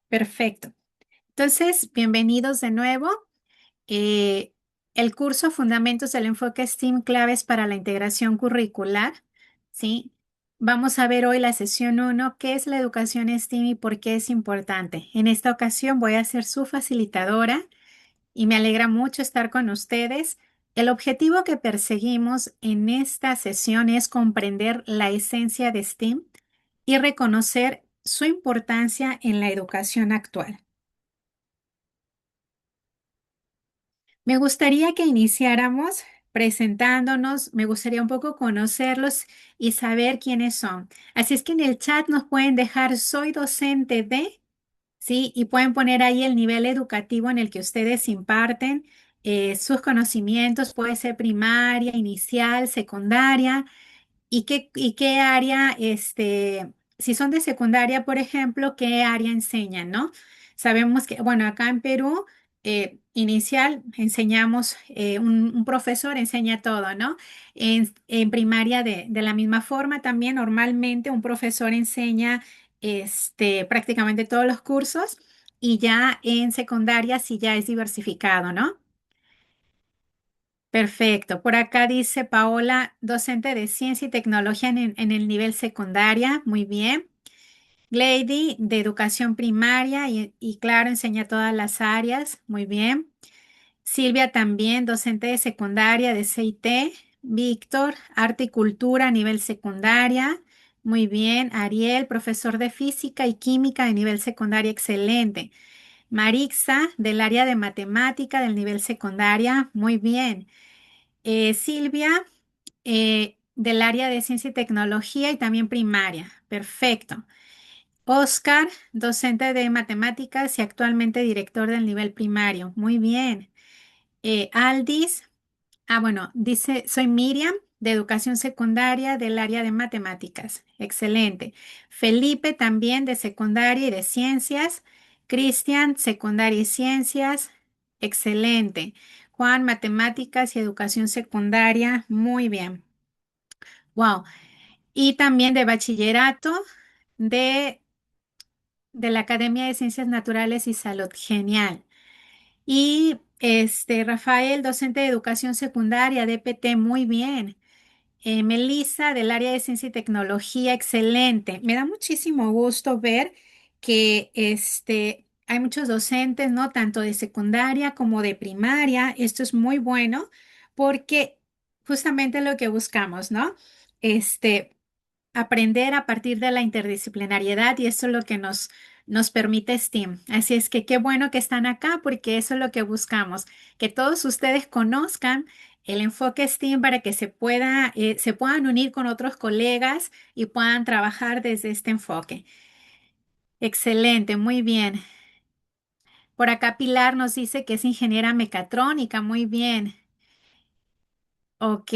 Perfecto. Entonces, bienvenidos de nuevo. Eh, el curso Fundamentos del Enfoque STEAM Claves para la Integración Curricular, ¿sí? Vamos a ver hoy la sesión uno, qué es la educación STEAM y por qué es importante. En esta ocasión voy a ser su facilitadora y me alegra mucho estar con ustedes. El objetivo que perseguimos en esta sesión es comprender la esencia de STEAM y reconocer su importancia en la educación actual. Me gustaría que iniciáramos presentándonos, me gustaría un poco conocerlos y saber quiénes son. Así es que en el chat nos pueden dejar soy docente de, ¿sí? Y pueden poner ahí el nivel educativo en el que ustedes imparten sus conocimientos, puede ser primaria, inicial, secundaria. ¿Y qué área, si son de secundaria, por ejemplo, qué área enseñan, ¿no? Sabemos que, bueno, acá en Perú, inicial, enseñamos, un profesor enseña todo, ¿no? En primaria, de la misma forma, también normalmente un profesor enseña, prácticamente todos los cursos y ya en secundaria sí ya es diversificado, ¿no? Perfecto. Por acá dice Paola, docente de ciencia y tecnología en el nivel secundaria. Muy bien. Glady, de educación primaria y claro, enseña todas las áreas. Muy bien. Silvia también, docente de secundaria de CIT. Víctor, arte y cultura a nivel secundaria. Muy bien. Ariel, profesor de física y química de nivel secundaria. Excelente. Marixa, del área de matemática del nivel secundaria. Muy bien. Silvia, del área de ciencia y tecnología y también primaria. Perfecto. Oscar, docente de matemáticas y actualmente director del nivel primario. Muy bien. Aldis, bueno, dice, soy Miriam, de educación secundaria del área de matemáticas. Excelente. Felipe, también de secundaria y de ciencias. Cristian, secundaria y ciencias. Excelente. Juan, matemáticas y educación secundaria. Muy bien. Wow. Y también de bachillerato de, de la Academia de Ciencias Naturales y Salud. Genial. Y Rafael, docente de educación secundaria, DPT, muy bien. Melissa, del área de ciencia y tecnología, excelente. Me da muchísimo gusto ver que hay muchos docentes, ¿no? Tanto de secundaria como de primaria. Esto es muy bueno porque justamente lo que buscamos, ¿no? Este, aprender a partir de la interdisciplinariedad y eso es lo que nos permite STEAM. Así es que qué bueno que están acá porque eso es lo que buscamos, que todos ustedes conozcan el enfoque STEAM para que se puedan unir con otros colegas y puedan trabajar desde este enfoque. Excelente, muy bien. Por acá Pilar nos dice que es ingeniera mecatrónica, muy bien. Ok,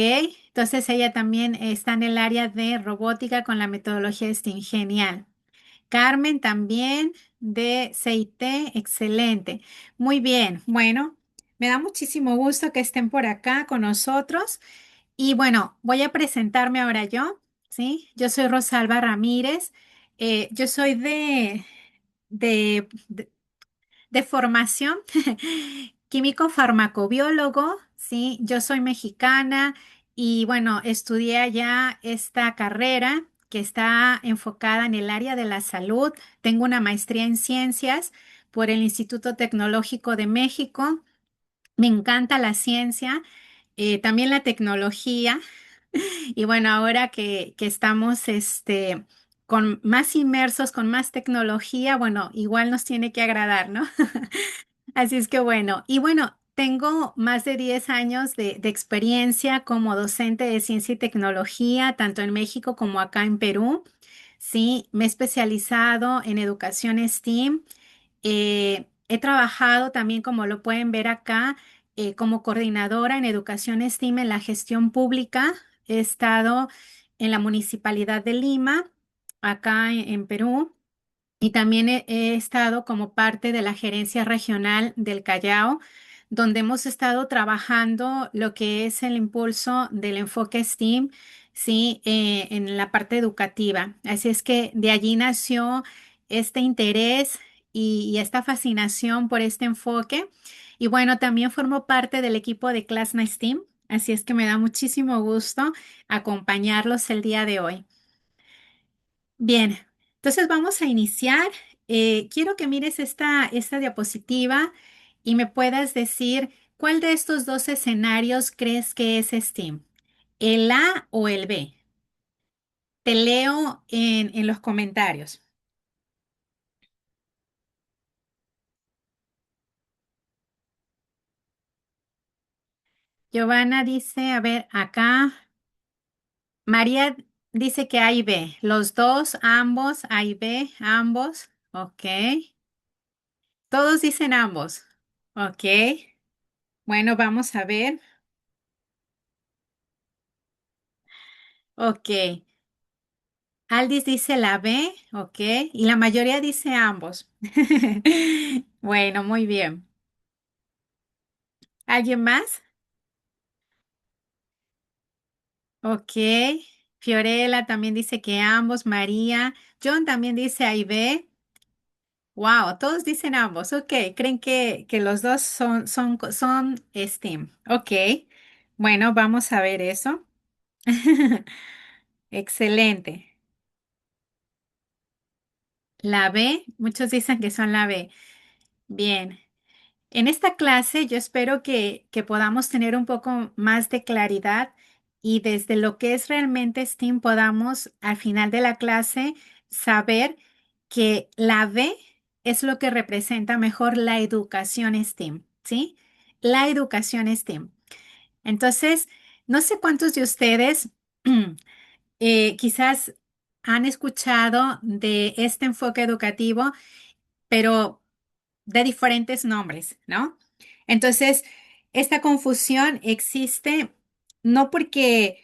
entonces ella también está en el área de robótica con la metodología STEAM. Genial. Carmen también de CIT, excelente. Muy bien, bueno, me da muchísimo gusto que estén por acá con nosotros. Y bueno, voy a presentarme ahora yo, ¿sí? Yo soy Rosalba Ramírez. Yo soy de, de, de formación químico farmacobiólogo, ¿sí? Yo soy mexicana y bueno, estudié allá esta carrera que está enfocada en el área de la salud. Tengo una maestría en ciencias por el Instituto Tecnológico de México. Me encanta la ciencia, también la tecnología. Y bueno, ahora que estamos con más inmersos, con más tecnología, bueno, igual nos tiene que agradar, ¿no? Así es que bueno, y bueno, tengo más de 10 años de experiencia como docente de ciencia y tecnología, tanto en México como acá en Perú. Sí, me he especializado en educación STEAM. He trabajado también, como lo pueden ver acá, como coordinadora en educación STEAM en la gestión pública. He estado en la Municipalidad de Lima, acá en Perú. Y también he estado como parte de la gerencia regional del Callao, donde hemos estado trabajando lo que es el impulso del enfoque STEAM, sí, en la parte educativa. Así es que de allí nació este interés y esta fascinación por este enfoque. Y bueno, también formo parte del equipo de Class Night Team, así es que me da muchísimo gusto acompañarlos el día de hoy. Bien, entonces vamos a iniciar. Quiero que mires esta diapositiva y me puedas decir cuál de estos dos escenarios crees que es STEAM, el A o el B. Te leo en los comentarios. Giovanna dice, a ver, acá. María dice que A y B. Los dos, ambos, A y B, ambos. Ok. Todos dicen ambos. Ok. Bueno, vamos a ver. Ok. Aldis dice la B, ok, y la mayoría dice ambos. Bueno, muy bien. ¿Alguien más? Ok. Fiorella también dice que ambos. María. John también dice A y B. Wow, todos dicen ambos. Ok, creen que los dos son STEAM. Ok. Bueno, vamos a ver eso. Excelente. La B, muchos dicen que son la B. Bien. En esta clase yo espero que podamos tener un poco más de claridad y desde lo que es realmente STEAM podamos al final de la clase saber que la B es lo que representa mejor la educación STEAM, ¿sí? La educación STEAM. Entonces, no sé cuántos de ustedes quizás han escuchado de este enfoque educativo, pero de diferentes nombres, ¿no? Entonces, esta confusión existe no porque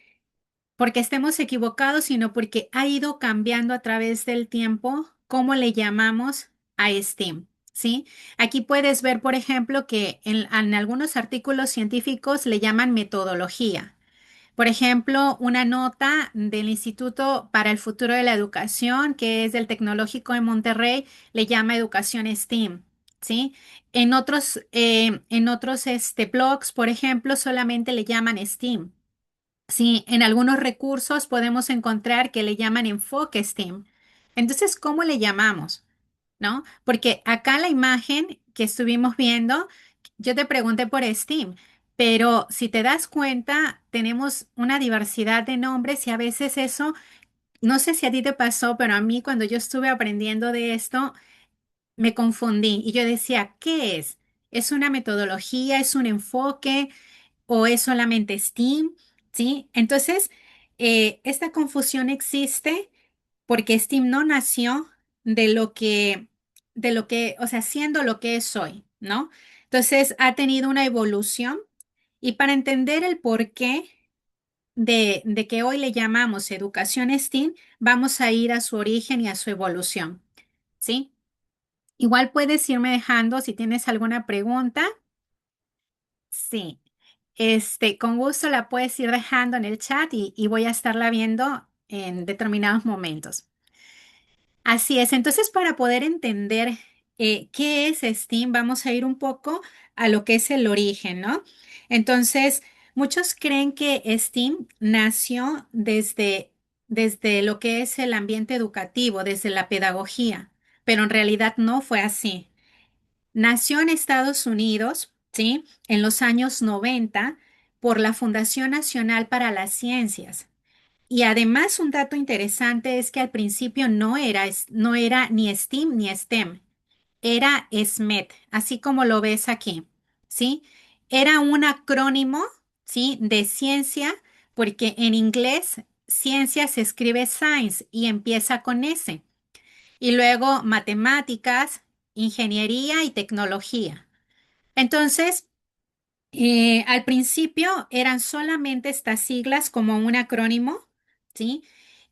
estemos equivocados, sino porque ha ido cambiando a través del tiempo cómo le llamamos a STEAM, ¿sí? Aquí puedes ver, por ejemplo, que en algunos artículos científicos le llaman metodología. Por ejemplo, una nota del Instituto para el Futuro de la Educación, que es del Tecnológico de Monterrey, le llama educación STEAM, ¿sí? En otros blogs, por ejemplo, solamente le llaman STEAM. Sí, en algunos recursos podemos encontrar que le llaman enfoque STEAM. Entonces, ¿cómo le llamamos? ¿No? Porque acá la imagen que estuvimos viendo, yo te pregunté por STEAM, pero si te das cuenta, tenemos una diversidad de nombres y a veces eso, no sé si a ti te pasó, pero a mí cuando yo estuve aprendiendo de esto, me confundí y yo decía, ¿qué es? ¿Es una metodología? ¿Es un enfoque? ¿O es solamente Steam? ¿Sí? Entonces, esta confusión existe porque Steam no nació de lo que, o sea, siendo lo que es hoy, ¿no? Entonces, ha tenido una evolución y para entender el porqué de que hoy le llamamos educación STEAM, vamos a ir a su origen y a su evolución, ¿sí? Igual puedes irme dejando si tienes alguna pregunta. Sí. Con gusto la puedes ir dejando en el chat y voy a estarla viendo en determinados momentos. Así es. Entonces, para poder entender qué es STEAM, vamos a ir un poco a lo que es el origen, ¿no? Entonces, muchos creen que STEAM nació desde lo que es el ambiente educativo, desde la pedagogía, pero en realidad no fue así. Nació en Estados Unidos, ¿sí? En los años 90 por la Fundación Nacional para las Ciencias. Y además un dato interesante es que al principio no era ni STEAM ni STEM, era SMET, así como lo ves aquí, ¿sí? Era un acrónimo, ¿sí? De ciencia, porque en inglés ciencia se escribe science y empieza con S. Y luego matemáticas, ingeniería y tecnología. Entonces, al principio eran solamente estas siglas como un acrónimo, ¿sí?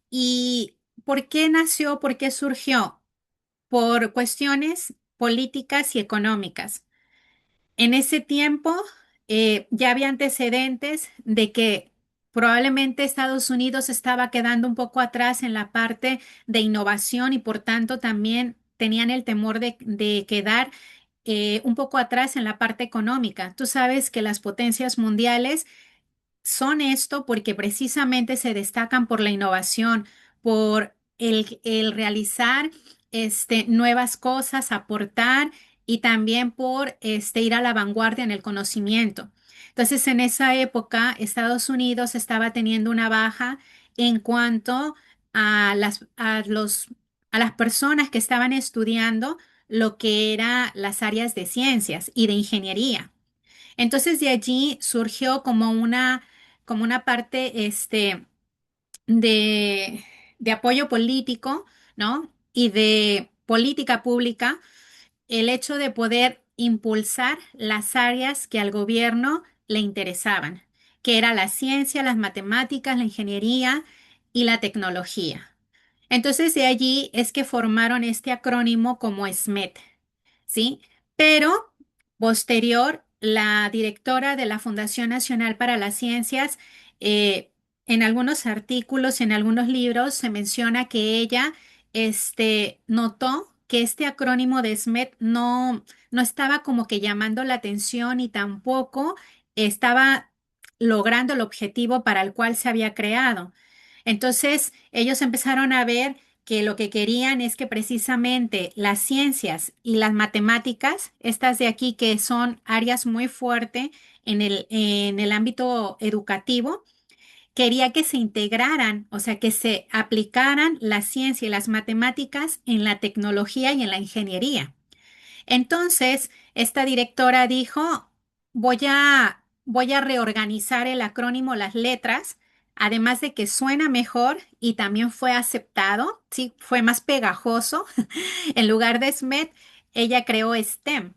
¿Y por qué nació? ¿Por qué surgió? Por cuestiones políticas y económicas. En ese tiempo ya había antecedentes de que probablemente Estados Unidos estaba quedando un poco atrás en la parte de innovación y por tanto también tenían el temor de quedar un poco atrás en la parte económica. Tú sabes que las potencias mundiales son esto porque precisamente se destacan por la innovación, por el realizar nuevas cosas, aportar y también por ir a la vanguardia en el conocimiento. Entonces, en esa época, Estados Unidos estaba teniendo una baja en cuanto a las personas que estaban estudiando lo que eran las áreas de ciencias y de ingeniería. Entonces de allí surgió como una parte de, de apoyo político, ¿no? Y de política pública, el hecho de poder impulsar las áreas que al gobierno le interesaban, que era la ciencia, las matemáticas, la ingeniería y la tecnología. Entonces de allí es que formaron este acrónimo como SMET. ¿Sí? Pero posterior, la directora de la Fundación Nacional para las Ciencias, en algunos artículos, en algunos libros, se menciona que ella, notó que este acrónimo de SMET no estaba como que llamando la atención y tampoco estaba logrando el objetivo para el cual se había creado. Entonces, ellos empezaron a ver que lo que querían es que precisamente las ciencias y las matemáticas, estas de aquí que son áreas muy fuertes en el ámbito educativo, quería que se integraran, o sea, que se aplicaran la ciencia y las matemáticas en la tecnología y en la ingeniería. Entonces, esta directora dijo, voy a reorganizar el acrónimo, las letras, además de que suena mejor y también fue aceptado, sí, fue más pegajoso. En lugar de SMET, ella creó STEM,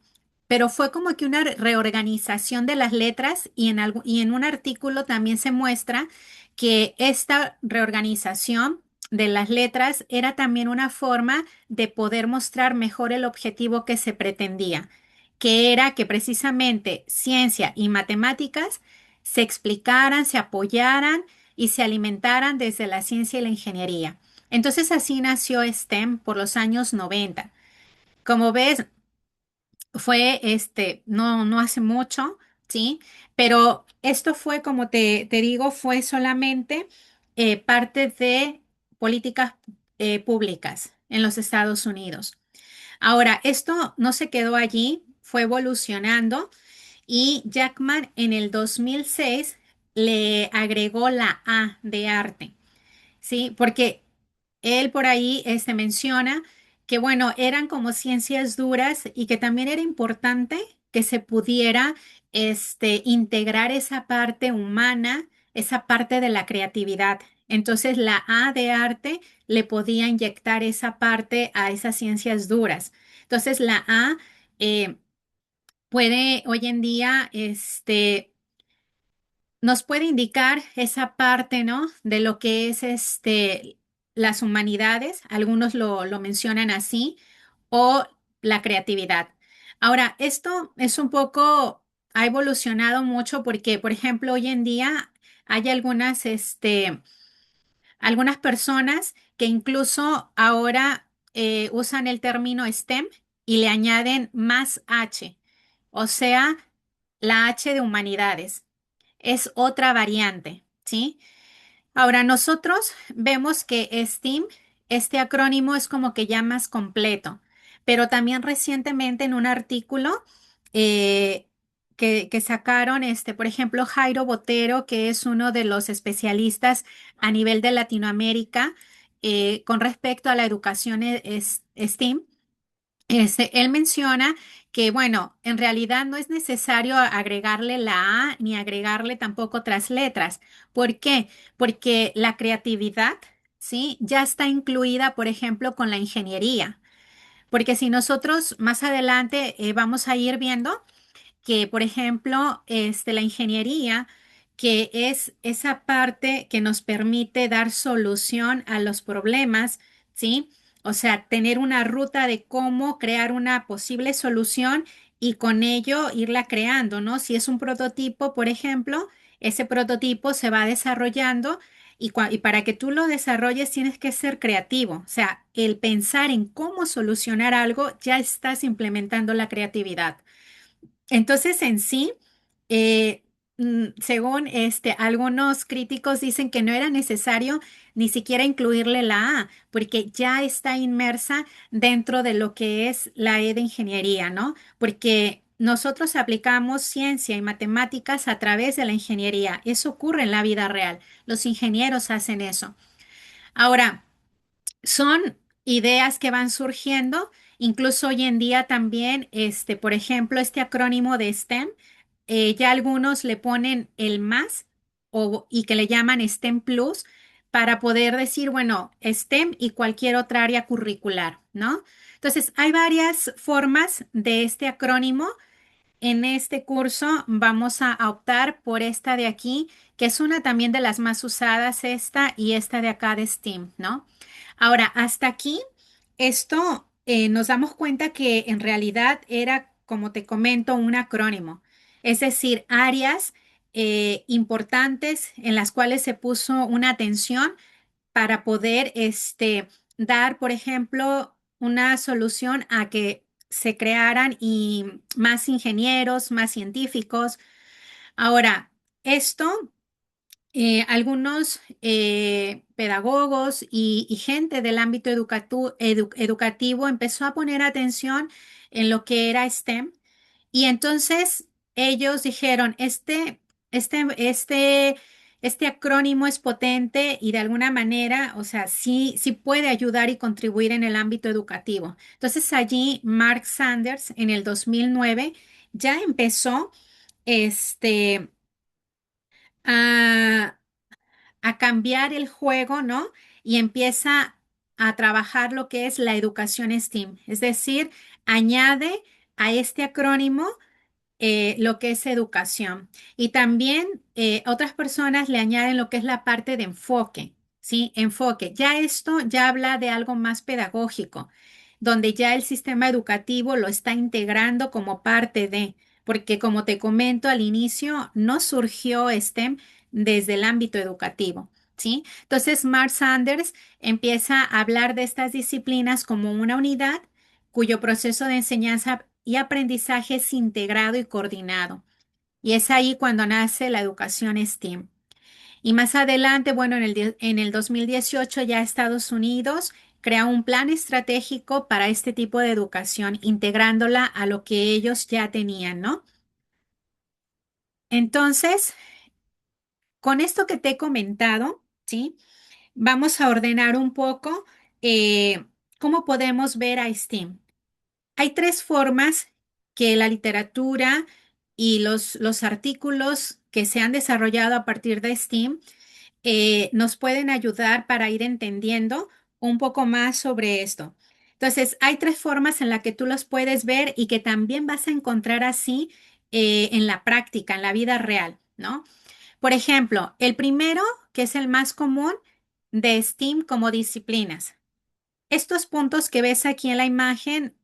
pero fue como que una reorganización de las letras y en un artículo también se muestra que esta reorganización de las letras era también una forma de poder mostrar mejor el objetivo que se pretendía, que era que precisamente ciencia y matemáticas se explicaran, se apoyaran y se alimentaran desde la ciencia y la ingeniería. Entonces así nació STEM por los años 90. Como ves, fue no hace mucho, ¿sí? Pero esto fue, como te digo, fue solamente parte de políticas públicas en los Estados Unidos. Ahora, esto no se quedó allí, fue evolucionando y Jackman en el 2006 le agregó la A de arte. Sí, porque él por ahí menciona que, bueno, eran como ciencias duras y que también era importante que se pudiera integrar esa parte humana, esa parte de la creatividad. Entonces, la A de arte le podía inyectar esa parte a esas ciencias duras. Entonces, la A eh, puede hoy en día, nos puede indicar esa parte, ¿no? De lo que es las humanidades, algunos lo mencionan así, o la creatividad. Ahora, esto es un poco, ha evolucionado mucho porque, por ejemplo, hoy en día hay algunas personas que incluso ahora usan el término STEM y le añaden más H, o sea, la H de humanidades es otra variante, ¿sí? Ahora, nosotros vemos que STEAM, este acrónimo es como que ya más completo, pero también recientemente en un artículo eh, que sacaron, por ejemplo, Jairo Botero, que es uno de los especialistas a nivel de Latinoamérica con respecto a la educación STEAM. Él menciona que, bueno, en realidad no es necesario agregarle la A ni agregarle tampoco otras letras. ¿Por qué? Porque la creatividad, ¿sí? Ya está incluida, por ejemplo, con la ingeniería. Porque si nosotros más adelante vamos a ir viendo que, por ejemplo, la ingeniería, que es esa parte que nos permite dar solución a los problemas, ¿sí? O sea, tener una ruta de cómo crear una posible solución y con ello irla creando, ¿no? Si es un prototipo, por ejemplo, ese prototipo se va desarrollando y para que tú lo desarrolles tienes que ser creativo. O sea, el pensar en cómo solucionar algo, ya estás implementando la creatividad. Entonces, en sí, eh, según algunos críticos dicen que no era necesario ni siquiera incluirle la A, porque ya está inmersa dentro de lo que es la E de ingeniería, ¿no? Porque nosotros aplicamos ciencia y matemáticas a través de la ingeniería. Eso ocurre en la vida real. Los ingenieros hacen eso. Ahora, son ideas que van surgiendo, incluso hoy en día también, por ejemplo, este acrónimo de STEM, ya algunos le ponen el más y que le llaman STEM Plus para poder decir, bueno, STEM y cualquier otra área curricular, ¿no? Entonces, hay varias formas de este acrónimo. En este curso vamos a optar por esta de aquí, que es una también de las más usadas, esta y esta de acá de STEAM, ¿no? Ahora, hasta aquí, esto nos damos cuenta que en realidad era, como te comento, un acrónimo, es decir, áreas importantes en las cuales se puso una atención para poder dar, por ejemplo, una solución a que se crearan más ingenieros, más científicos. Ahora, esto, algunos pedagogos y gente del ámbito educativo empezó a poner atención en lo que era STEM y entonces ellos dijeron, este, este, este acrónimo es potente y de alguna manera, o sea, sí, sí puede ayudar y contribuir en el ámbito educativo. Entonces allí Mark Sanders en el 2009 ya empezó este, a, a cambiar el juego, ¿no? Y empieza a trabajar lo que es la educación STEAM. Es decir, añade a este acrónimo lo que es educación. Y también otras personas le añaden lo que es la parte de enfoque, ¿sí? Enfoque. Ya esto ya habla de algo más pedagógico, donde ya el sistema educativo lo está integrando como parte de, porque como te comento al inicio, no surgió STEM desde el ámbito educativo. ¿Sí? Entonces, Mark Sanders empieza a hablar de estas disciplinas como una unidad cuyo proceso de enseñanza y aprendizaje es integrado y coordinado. Y es ahí cuando nace la educación STEAM. Y más adelante, bueno, en el 2018 ya Estados Unidos crea un plan estratégico para este tipo de educación, integrándola a lo que ellos ya tenían, ¿no? Entonces, con esto que te he comentado, ¿sí? Vamos a ordenar un poco cómo podemos ver a STEAM. Hay tres formas que la literatura y los artículos que se han desarrollado a partir de STEAM nos pueden ayudar para ir entendiendo un poco más sobre esto. Entonces, hay tres formas en las que tú los puedes ver y que también vas a encontrar así en la práctica, en la vida real, ¿no? Por ejemplo, el primero, que es el más común, de STEAM como disciplinas. Estos puntos que ves aquí en la imagen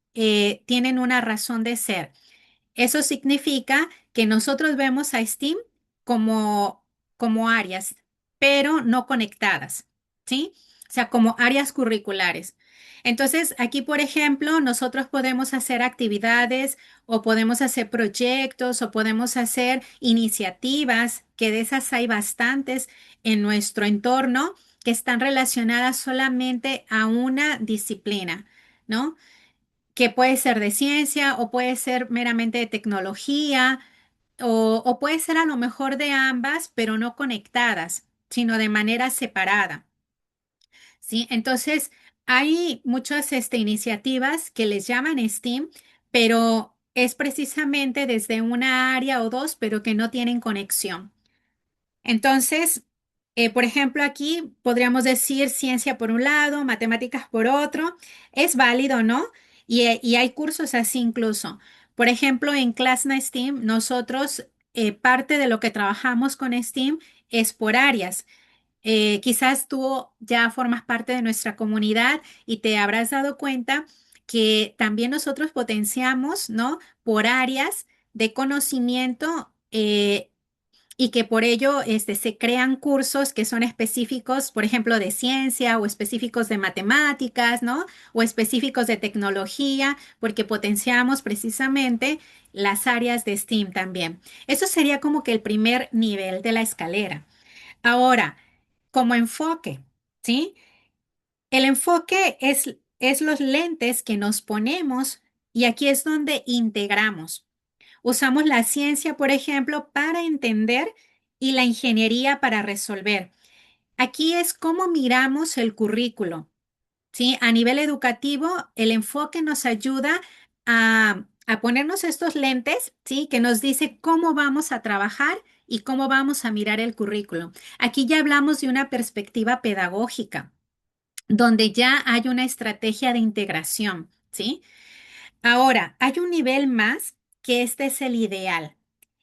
tienen una razón de ser. Eso significa que nosotros vemos a STEAM como, como áreas, pero no conectadas, ¿sí? O sea, como áreas curriculares. Entonces, aquí, por ejemplo, nosotros podemos hacer actividades o podemos hacer proyectos o podemos hacer iniciativas, que de esas hay bastantes en nuestro entorno que están relacionadas solamente a una disciplina, ¿no? Que puede ser de ciencia o puede ser meramente de tecnología o puede ser a lo mejor de ambas, pero no conectadas, sino de manera separada. ¿Sí? Entonces, hay muchas iniciativas que les llaman STEAM, pero es precisamente desde una área o dos, pero que no tienen conexión. Entonces, por ejemplo, aquí podríamos decir ciencia por un lado, matemáticas por otro. Es válido, ¿no? Y hay cursos así incluso. Por ejemplo, en Clasna STEAM, nosotros parte de lo que trabajamos con STEAM es por áreas. Quizás tú ya formas parte de nuestra comunidad y te habrás dado cuenta que también nosotros potenciamos, ¿no? Por áreas de conocimiento. y que por ello se crean cursos que son específicos, por ejemplo, de ciencia o específicos de matemáticas, ¿no? O específicos de tecnología, porque potenciamos precisamente las áreas de STEAM también. Eso sería como que el primer nivel de la escalera. Ahora, como enfoque, ¿sí? El enfoque es los lentes que nos ponemos y aquí es donde integramos. Usamos la ciencia, por ejemplo, para entender y la ingeniería para resolver. Aquí es cómo miramos el currículo, ¿sí? A nivel educativo, el enfoque nos ayuda a ponernos estos lentes, ¿sí? Que nos dice cómo vamos a trabajar y cómo vamos a mirar el currículo. Aquí ya hablamos de una perspectiva pedagógica, donde ya hay una estrategia de integración, ¿sí? Ahora, hay un nivel más que este es el ideal.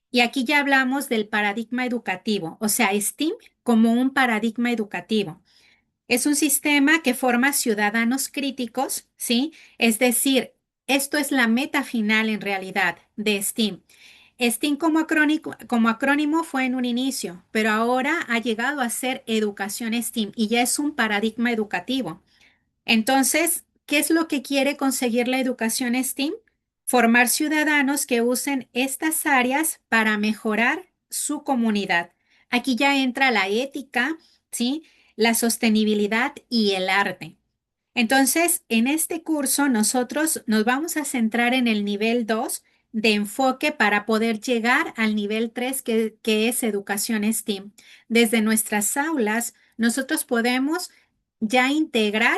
Y aquí ya hablamos del paradigma educativo, o sea, STEAM como un paradigma educativo. Es un sistema que forma ciudadanos críticos, ¿sí? Es decir, esto es la meta final en realidad de STEAM. STEAM como acrónimo fue en un inicio, pero ahora ha llegado a ser educación STEAM y ya es un paradigma educativo. Entonces, ¿qué es lo que quiere conseguir la educación STEAM? Formar ciudadanos que usen estas áreas para mejorar su comunidad. Aquí ya entra la ética, ¿sí? La sostenibilidad y el arte. Entonces, en este curso nosotros nos vamos a centrar en el nivel 2 de enfoque para poder llegar al nivel 3 que es educación STEAM. Desde nuestras aulas, nosotros podemos ya integrar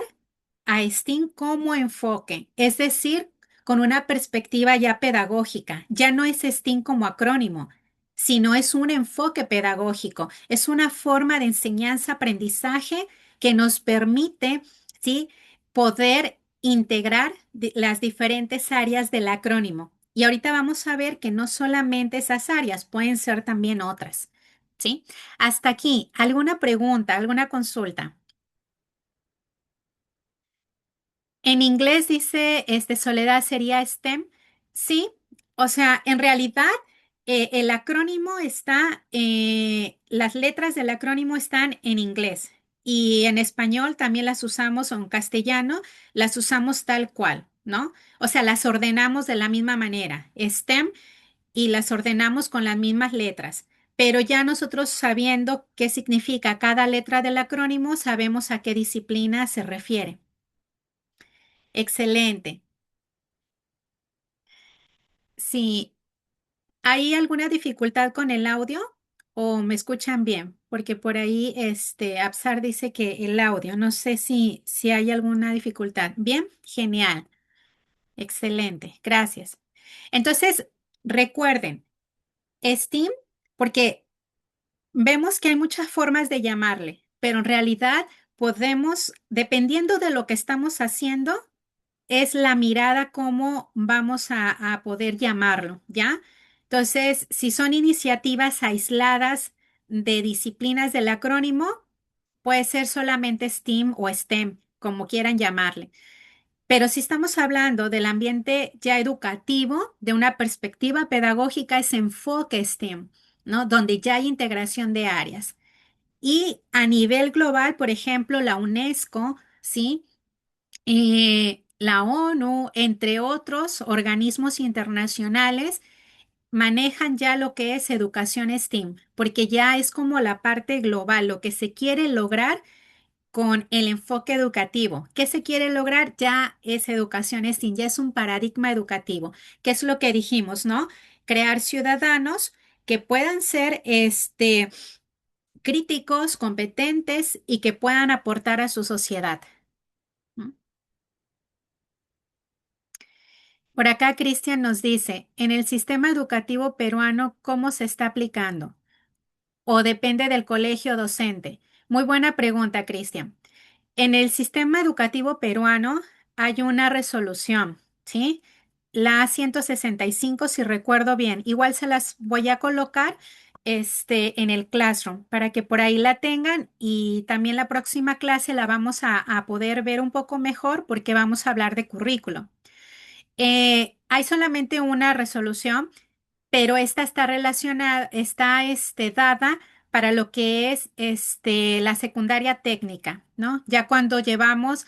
a STEAM como enfoque, es decir, con una perspectiva ya pedagógica. Ya no es STEAM como acrónimo, sino es un enfoque pedagógico, es una forma de enseñanza-aprendizaje que nos permite, ¿sí? Poder integrar las diferentes áreas del acrónimo. Y ahorita vamos a ver que no solamente esas áreas, pueden ser también otras, ¿sí? Hasta aquí, ¿alguna pregunta, alguna consulta? En inglés dice, Soledad sería STEM. Sí, o sea, en realidad el acrónimo está, las letras del acrónimo están en inglés y en español también las usamos, o en castellano, las usamos tal cual, ¿no? O sea, las ordenamos de la misma manera, STEM, y las ordenamos con las mismas letras. Pero ya nosotros sabiendo qué significa cada letra del acrónimo, sabemos a qué disciplina se refiere. Excelente. Si hay alguna dificultad con el audio o me escuchan bien, porque por ahí Absar dice que el audio, no sé si hay alguna dificultad. Bien, genial, excelente, gracias. Entonces, recuerden, STEAM, porque vemos que hay muchas formas de llamarle, pero en realidad podemos, dependiendo de lo que estamos haciendo, es la mirada cómo vamos a poder llamarlo, ¿ya? Entonces, si son iniciativas aisladas de disciplinas del acrónimo, puede ser solamente STEAM o STEM, como quieran llamarle. Pero si estamos hablando del ambiente ya educativo, de una perspectiva pedagógica, es enfoque STEM, ¿no? Donde ya hay integración de áreas. Y a nivel global, por ejemplo, la UNESCO, ¿sí? La ONU, entre otros organismos internacionales, manejan ya lo que es educación STEAM, porque ya es como la parte global, lo que se quiere lograr con el enfoque educativo. ¿Qué se quiere lograr? Ya es educación STEAM, ya es un paradigma educativo, que es lo que dijimos, ¿no? Crear ciudadanos que puedan ser críticos, competentes y que puedan aportar a su sociedad. ¿No? Por acá, Cristian nos dice, en el sistema educativo peruano, ¿cómo se está aplicando? ¿O depende del colegio docente? Muy buena pregunta, Cristian. En el sistema educativo peruano hay una resolución, ¿sí? La A165, si recuerdo bien. Igual se las voy a colocar en el Classroom para que por ahí la tengan y también la próxima clase la vamos a poder ver un poco mejor porque vamos a hablar de currículo. Hay solamente una resolución, pero esta está relacionada, está dada para lo que es la secundaria técnica, ¿no? Ya cuando llevamos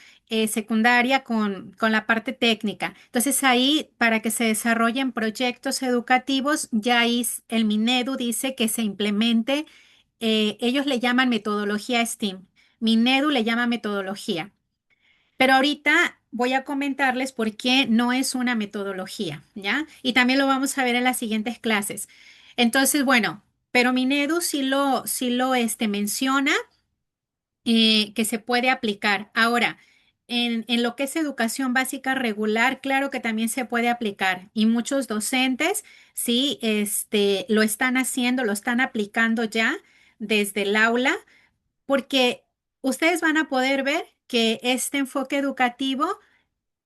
secundaria con la parte técnica. Entonces ahí, para que se desarrollen proyectos educativos, ya ahí el Minedu dice que se implemente, ellos le llaman metodología STEAM. Minedu le llama metodología. Pero ahorita voy a comentarles por qué no es una metodología, ¿ya? Y también lo vamos a ver en las siguientes clases. Entonces, bueno, pero Minedu sí lo menciona, que se puede aplicar. Ahora, en lo que es educación básica regular, claro que también se puede aplicar. Y muchos docentes sí, lo están haciendo, lo están aplicando ya desde el aula, porque ustedes van a poder ver que este enfoque educativo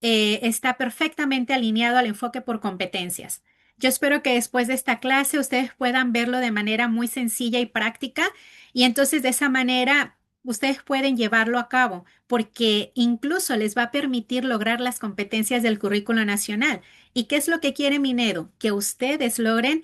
está perfectamente alineado al enfoque por competencias. Yo espero que después de esta clase ustedes puedan verlo de manera muy sencilla y práctica, y entonces de esa manera ustedes pueden llevarlo a cabo, porque incluso les va a permitir lograr las competencias del currículo nacional. ¿Y qué es lo que quiere Minedo? Que ustedes logren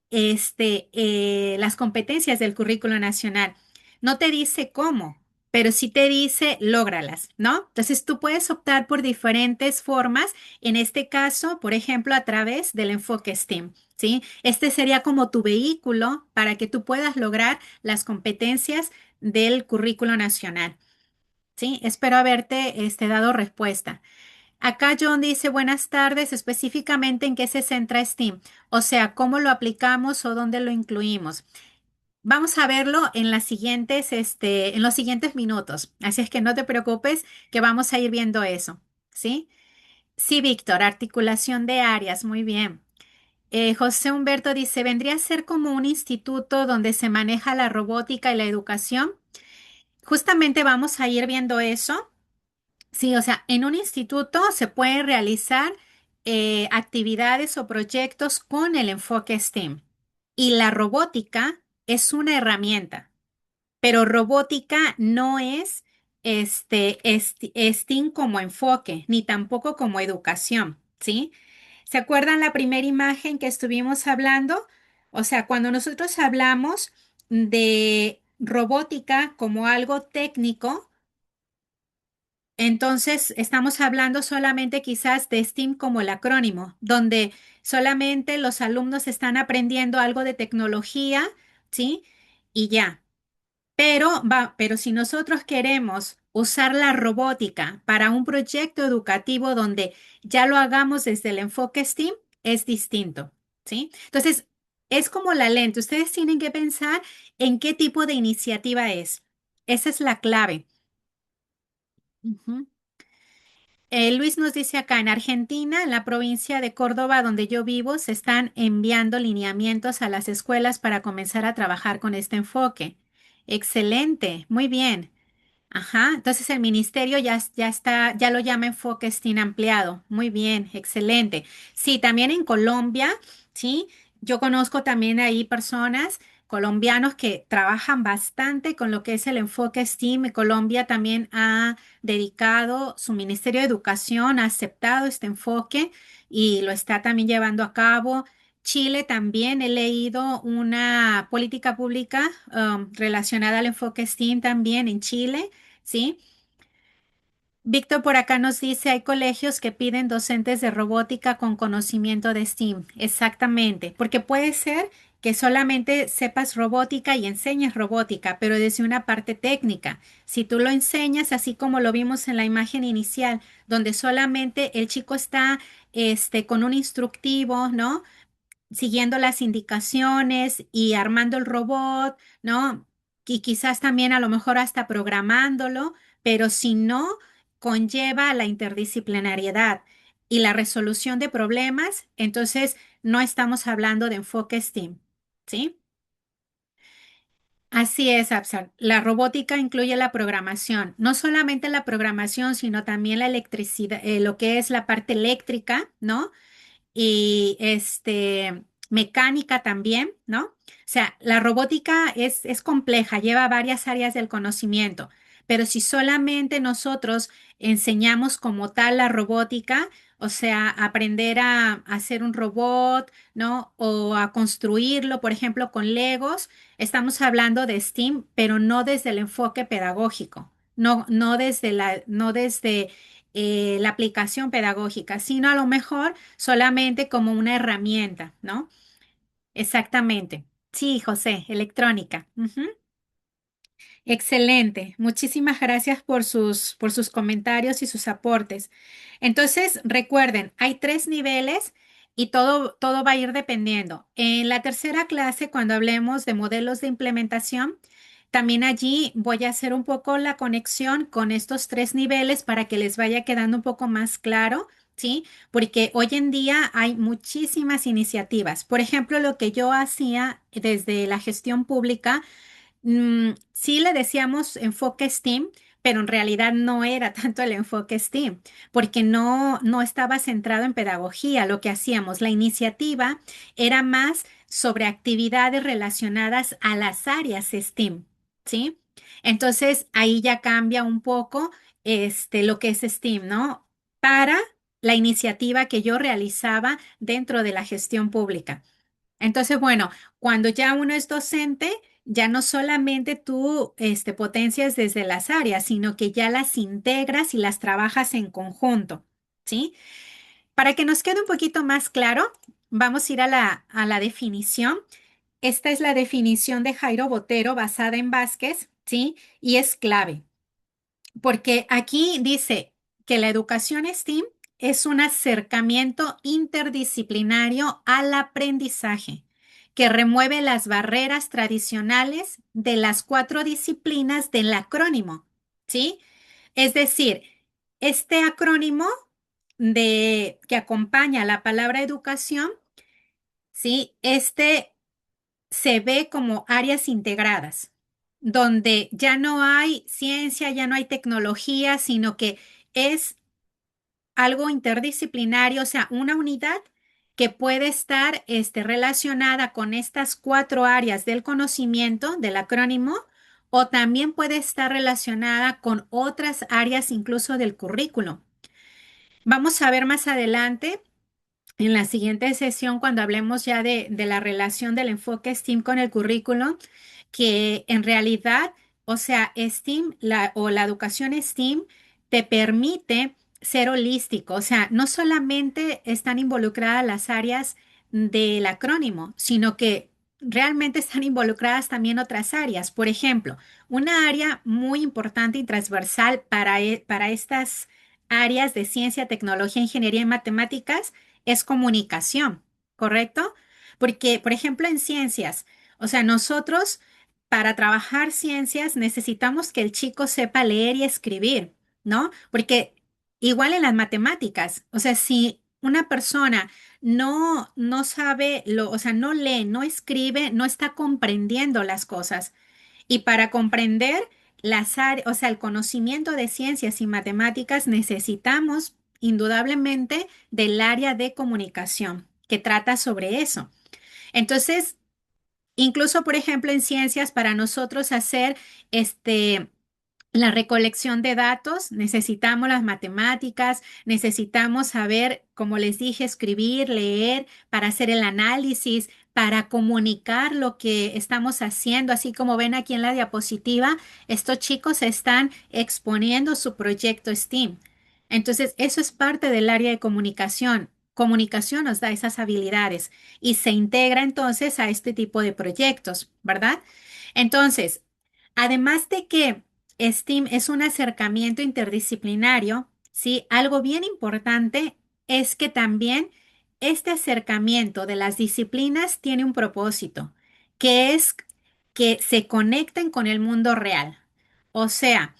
las competencias del currículo nacional. No te dice cómo, pero sí te dice lógralas, ¿no? Entonces tú puedes optar por diferentes formas, en este caso, por ejemplo, a través del enfoque STEAM, ¿sí? Este sería como tu vehículo para que tú puedas lograr las competencias del currículo nacional, ¿sí? Espero haberte dado respuesta. Acá John dice, buenas tardes, específicamente en qué se centra STEAM, o sea, cómo lo aplicamos o dónde lo incluimos. Vamos a verlo en en los siguientes minutos, así es que no te preocupes que vamos a ir viendo eso, ¿sí? Sí, Víctor, articulación de áreas, muy bien. José Humberto dice, ¿vendría a ser como un instituto donde se maneja la robótica y la educación? Justamente vamos a ir viendo eso. Sí, o sea, en un instituto se pueden realizar actividades o proyectos con el enfoque STEAM. Y la robótica es una herramienta, pero robótica no es STEAM como enfoque, ni tampoco como educación, ¿sí? ¿Se acuerdan la primera imagen que estuvimos hablando? O sea, cuando nosotros hablamos de robótica como algo técnico, entonces, estamos hablando solamente quizás de STEAM como el acrónimo, donde solamente los alumnos están aprendiendo algo de tecnología, ¿sí? Y ya. Pero si nosotros queremos usar la robótica para un proyecto educativo donde ya lo hagamos desde el enfoque STEAM, es distinto, ¿sí? Entonces, es como la lente. Ustedes tienen que pensar en qué tipo de iniciativa es. Esa es la clave. Ujú. Luis nos dice acá, en Argentina, en la provincia de Córdoba, donde yo vivo, se están enviando lineamientos a las escuelas para comenzar a trabajar con este enfoque. Excelente, muy bien. Ajá, entonces el ministerio ya está, ya lo llama enfoque STEAM ampliado. Muy bien, excelente. Sí, también en Colombia, sí, yo conozco también ahí personas colombianos que trabajan bastante con lo que es el enfoque STEAM. Colombia también ha dedicado, su Ministerio de Educación ha aceptado este enfoque y lo está también llevando a cabo. Chile también he leído una política pública relacionada al enfoque STEAM también en Chile. ¿Sí? Víctor por acá nos dice, hay colegios que piden docentes de robótica con conocimiento de STEAM. Exactamente, porque puede ser que solamente sepas robótica y enseñes robótica, pero desde una parte técnica. Si tú lo enseñas, así como lo vimos en la imagen inicial, donde solamente el chico está con un instructivo, ¿no? Siguiendo las indicaciones y armando el robot, ¿no? Y quizás también a lo mejor hasta programándolo, pero si no, conlleva la interdisciplinariedad y la resolución de problemas, entonces no estamos hablando de enfoque STEAM, ¿sí? Así es, Absar. La robótica incluye la programación, no solamente la programación, sino también la electricidad, lo que es la parte eléctrica, ¿no? Y mecánica también, ¿no? O sea, la robótica es compleja, lleva varias áreas del conocimiento, pero si solamente nosotros enseñamos como tal la robótica, o sea, aprender a hacer un robot, ¿no? O a construirlo, por ejemplo, con Legos, estamos hablando de STEAM, pero no desde el enfoque pedagógico, no desde la aplicación pedagógica, sino a lo mejor solamente como una herramienta, ¿no? Exactamente. Sí, José, electrónica. Ujú. Excelente. Muchísimas gracias por sus comentarios y sus aportes. Entonces, recuerden, hay 3 niveles y todo va a ir dependiendo. En la tercera clase, cuando hablemos de modelos de implementación, también allí voy a hacer un poco la conexión con estos 3 niveles para que les vaya quedando un poco más claro, ¿sí? Porque hoy en día hay muchísimas iniciativas. Por ejemplo, lo que yo hacía desde la gestión pública. Sí le decíamos enfoque STEAM, pero en realidad no era tanto el enfoque STEAM, porque no estaba centrado en pedagogía. Lo que hacíamos, la iniciativa era más sobre actividades relacionadas a las áreas STEAM, ¿sí? Entonces ahí ya cambia un poco lo que es STEAM, ¿no? Para la iniciativa que yo realizaba dentro de la gestión pública. Entonces, bueno, cuando ya uno es docente, ya no solamente tú potencias desde las áreas, sino que ya las integras y las trabajas en conjunto, ¿sí? Para que nos quede un poquito más claro, vamos a ir a la definición. Esta es la definición de Jairo Botero basada en Vázquez, ¿sí? Y es clave. Porque aquí dice que la educación STEAM es un acercamiento interdisciplinario al aprendizaje que remueve las barreras tradicionales de las 4 disciplinas del acrónimo, ¿sí? Es decir, este acrónimo que acompaña la palabra educación, ¿sí? Se ve como áreas integradas, donde ya no hay ciencia, ya no hay tecnología, sino que es algo interdisciplinario, o sea, una unidad que puede estar relacionada con estas 4 áreas del conocimiento del acrónimo o también puede estar relacionada con otras áreas incluso del currículo. Vamos a ver más adelante en la siguiente sesión, cuando hablemos ya de la relación del enfoque STEAM con el currículo, que en realidad, o sea, STEAM o la educación STEAM te permite ser holístico, o sea, no solamente están involucradas las áreas del acrónimo, sino que realmente están involucradas también otras áreas. Por ejemplo, una área muy importante y transversal para estas áreas de ciencia, tecnología, ingeniería y matemáticas es comunicación, ¿correcto? Porque, por ejemplo, en ciencias, o sea, nosotros para trabajar ciencias necesitamos que el chico sepa leer y escribir, ¿no? Porque igual en las matemáticas, o sea, si una persona no sabe o sea, no lee, no escribe, no está comprendiendo las cosas. Y para comprender o sea, el conocimiento de ciencias y matemáticas necesitamos indudablemente del área de comunicación que trata sobre eso. Entonces, incluso, por ejemplo, en ciencias, para nosotros hacer la recolección de datos, necesitamos las matemáticas, necesitamos saber, como les dije, escribir, leer, para hacer el análisis, para comunicar lo que estamos haciendo, así como ven aquí en la diapositiva, estos chicos están exponiendo su proyecto STEAM. Entonces, eso es parte del área de comunicación. Comunicación nos da esas habilidades y se integra entonces a este tipo de proyectos, ¿verdad? Entonces, además de que STEAM es un acercamiento interdisciplinario, ¿sí? Algo bien importante es que también este acercamiento de las disciplinas tiene un propósito, que es que se conecten con el mundo real. O sea,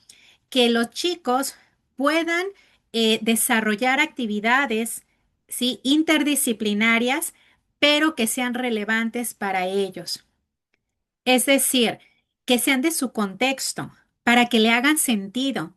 que los chicos puedan desarrollar actividades, ¿sí? Interdisciplinarias, pero que sean relevantes para ellos. Es decir, que sean de su contexto, para que le hagan sentido.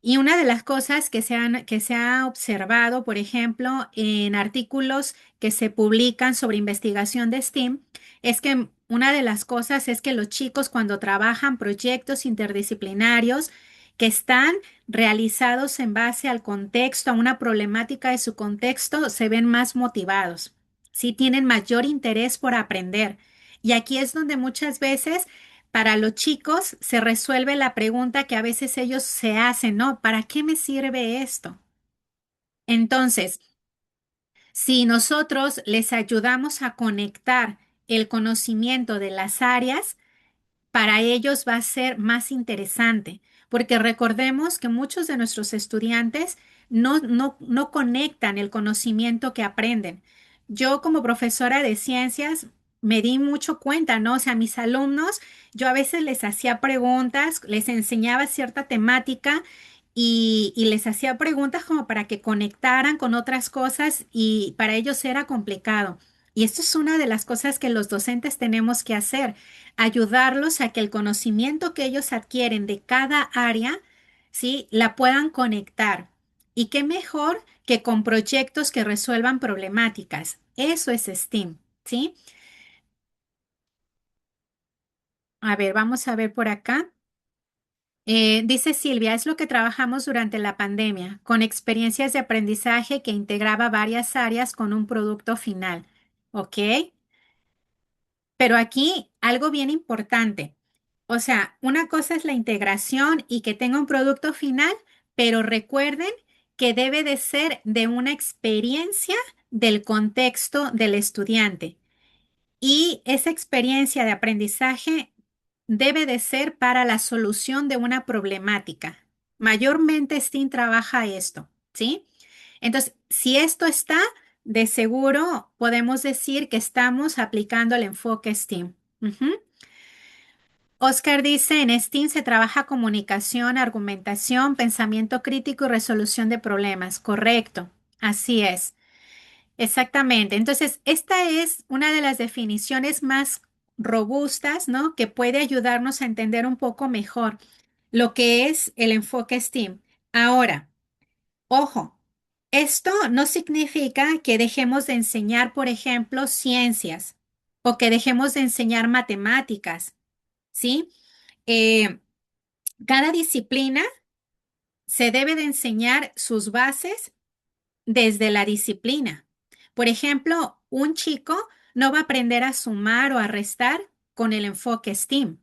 Y una de las cosas que se ha observado, por ejemplo, en artículos que se publican sobre investigación de STEAM, es que una de las cosas es que los chicos cuando trabajan proyectos interdisciplinarios, que están realizados en base al contexto, a una problemática de su contexto, se ven más motivados, ¿sí? Tienen mayor interés por aprender. Y aquí es donde muchas veces para los chicos se resuelve la pregunta que a veces ellos se hacen, ¿no? ¿Para qué me sirve esto? Entonces, si nosotros les ayudamos a conectar el conocimiento de las áreas, para ellos va a ser más interesante, porque recordemos que muchos de nuestros estudiantes no conectan el conocimiento que aprenden. Yo como profesora de ciencias me di mucho cuenta, ¿no? O sea, a mis alumnos, yo a veces les hacía preguntas, les enseñaba cierta temática y les hacía preguntas como para que conectaran con otras cosas y para ellos era complicado. Y esto es una de las cosas que los docentes tenemos que hacer, ayudarlos a que el conocimiento que ellos adquieren de cada área, ¿sí? La puedan conectar. Y qué mejor que con proyectos que resuelvan problemáticas. Eso es STEAM, ¿sí? A ver, vamos a ver por acá. Dice Silvia, es lo que trabajamos durante la pandemia, con experiencias de aprendizaje que integraba varias áreas con un producto final. ¿Ok? Pero aquí algo bien importante. O sea, una cosa es la integración y que tenga un producto final, pero recuerden que debe de ser de una experiencia del contexto del estudiante. Y esa experiencia de aprendizaje debe de ser para la solución de una problemática. Mayormente STEAM trabaja esto, ¿sí? Entonces, si esto está, de seguro podemos decir que estamos aplicando el enfoque STEAM. Ujú. Oscar dice, en STEAM se trabaja comunicación, argumentación, pensamiento crítico y resolución de problemas. Correcto, así es. Exactamente. Entonces, esta es una de las definiciones más robustas, ¿no? Que puede ayudarnos a entender un poco mejor lo que es el enfoque STEAM. Ahora, ojo, esto no significa que dejemos de enseñar, por ejemplo, ciencias o que dejemos de enseñar matemáticas, ¿sí? Eh, cada disciplina se debe de enseñar sus bases desde la disciplina. Por ejemplo, un chico no va a aprender a sumar o a restar con el enfoque STEAM,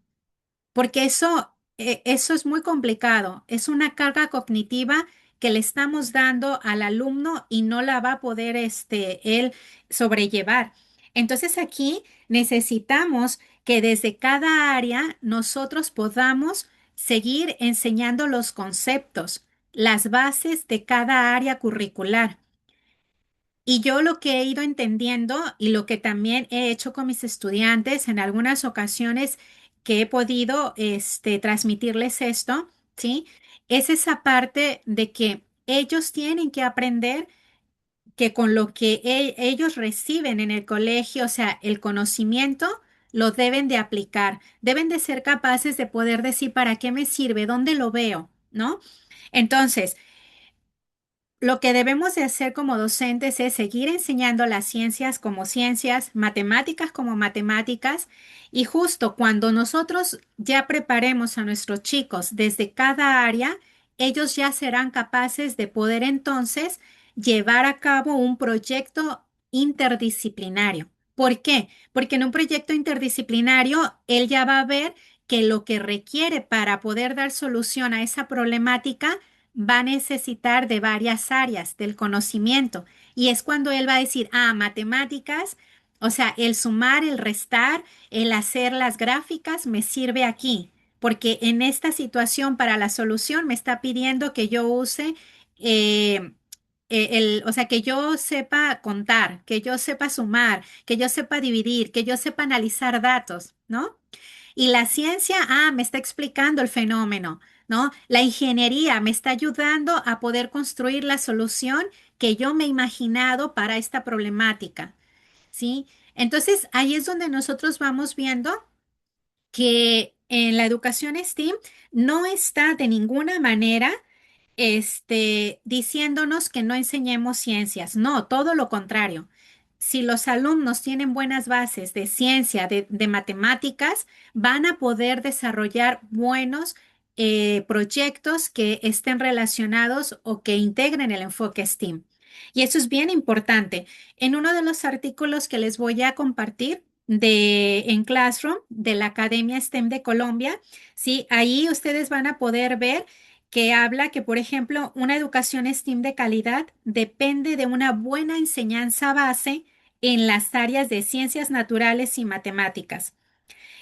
porque eso es muy complicado. Es una carga cognitiva que le estamos dando al alumno y no la va a poder él sobrellevar. Entonces aquí necesitamos que desde cada área nosotros podamos seguir enseñando los conceptos, las bases de cada área curricular. Y yo lo que he ido entendiendo y lo que también he hecho con mis estudiantes en algunas ocasiones que he podido transmitirles esto, ¿sí? Es esa parte de que ellos tienen que aprender que con lo que ellos reciben en el colegio, o sea, el conocimiento, lo deben de aplicar, deben de ser capaces de poder decir para qué me sirve, dónde lo veo, ¿no? Entonces, lo que debemos de hacer como docentes es seguir enseñando las ciencias como ciencias, matemáticas como matemáticas, y justo cuando nosotros ya preparemos a nuestros chicos desde cada área, ellos ya serán capaces de poder entonces llevar a cabo un proyecto interdisciplinario. ¿Por qué? Porque en un proyecto interdisciplinario, él ya va a ver que lo que requiere para poder dar solución a esa problemática va a necesitar de varias áreas del conocimiento. Y es cuando él va a decir, ah, matemáticas, o sea, el sumar, el restar, el hacer las gráficas me sirve aquí, porque en esta situación para la solución me está pidiendo que yo use eh, o sea, que yo sepa contar, que yo sepa sumar, que yo sepa dividir, que yo sepa analizar datos, ¿no? Y la ciencia, me está explicando el fenómeno, ¿no? La ingeniería me está ayudando a poder construir la solución que yo me he imaginado para esta problemática, ¿sí? Entonces, ahí es donde nosotros vamos viendo que en la educación STEAM no está de ninguna manera diciéndonos que no enseñemos ciencias. No, todo lo contrario. Si los alumnos tienen buenas bases de ciencia, de matemáticas, van a poder desarrollar buenos proyectos que estén relacionados o que integren el enfoque STEAM. Y eso es bien importante. En uno de los artículos que les voy a compartir en Classroom de la Academia STEM de Colombia, sí, ahí ustedes van a poder ver que habla que, por ejemplo, una educación STEAM de calidad depende de una buena enseñanza base en las áreas de ciencias naturales y matemáticas.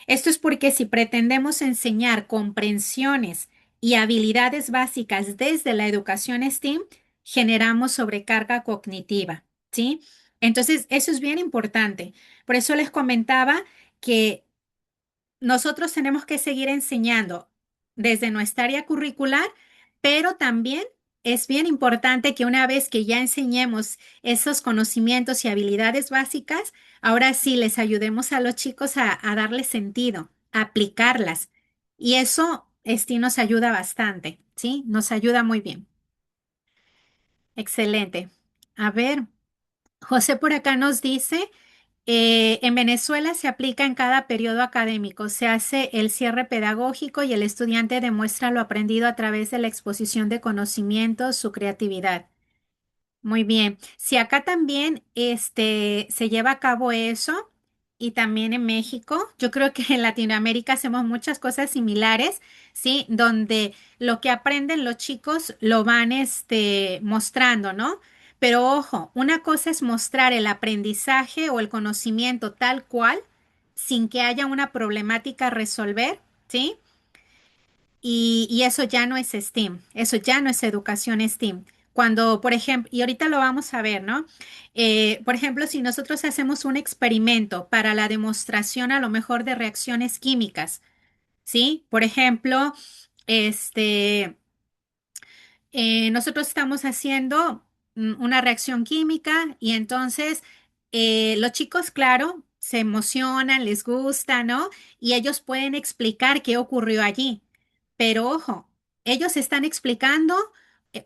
Esto es porque si pretendemos enseñar comprensiones y habilidades básicas desde la educación STEAM, generamos sobrecarga cognitiva, ¿sí? Entonces, eso es bien importante. Por eso les comentaba que nosotros tenemos que seguir enseñando desde nuestra área curricular, pero también es bien importante que una vez que ya enseñemos esos conocimientos y habilidades básicas, ahora sí les ayudemos a los chicos a darle sentido, a aplicarlas. Y eso, nos ayuda bastante, ¿sí? Nos ayuda muy bien. Excelente. A ver, José por acá nos dice, en Venezuela se aplica en cada periodo académico, se hace el cierre pedagógico y el estudiante demuestra lo aprendido a través de la exposición de conocimientos, su creatividad. Muy bien. Si acá también se lleva a cabo eso y también en México, yo creo que en Latinoamérica hacemos muchas cosas similares, ¿sí? Donde lo que aprenden los chicos lo van mostrando, ¿no? Pero ojo, una cosa es mostrar el aprendizaje o el conocimiento tal cual, sin que haya una problemática a resolver, ¿sí? Y eso ya no es STEAM, eso ya no es educación STEAM. Cuando, por ejemplo, y ahorita lo vamos a ver, ¿no? Por ejemplo, si nosotros hacemos un experimento para la demostración a lo mejor de reacciones químicas, ¿sí? Por ejemplo, este, nosotros estamos haciendo una reacción química y entonces los chicos, claro, se emocionan, les gusta, ¿no? Y ellos pueden explicar qué ocurrió allí. Pero ojo, ellos están explicando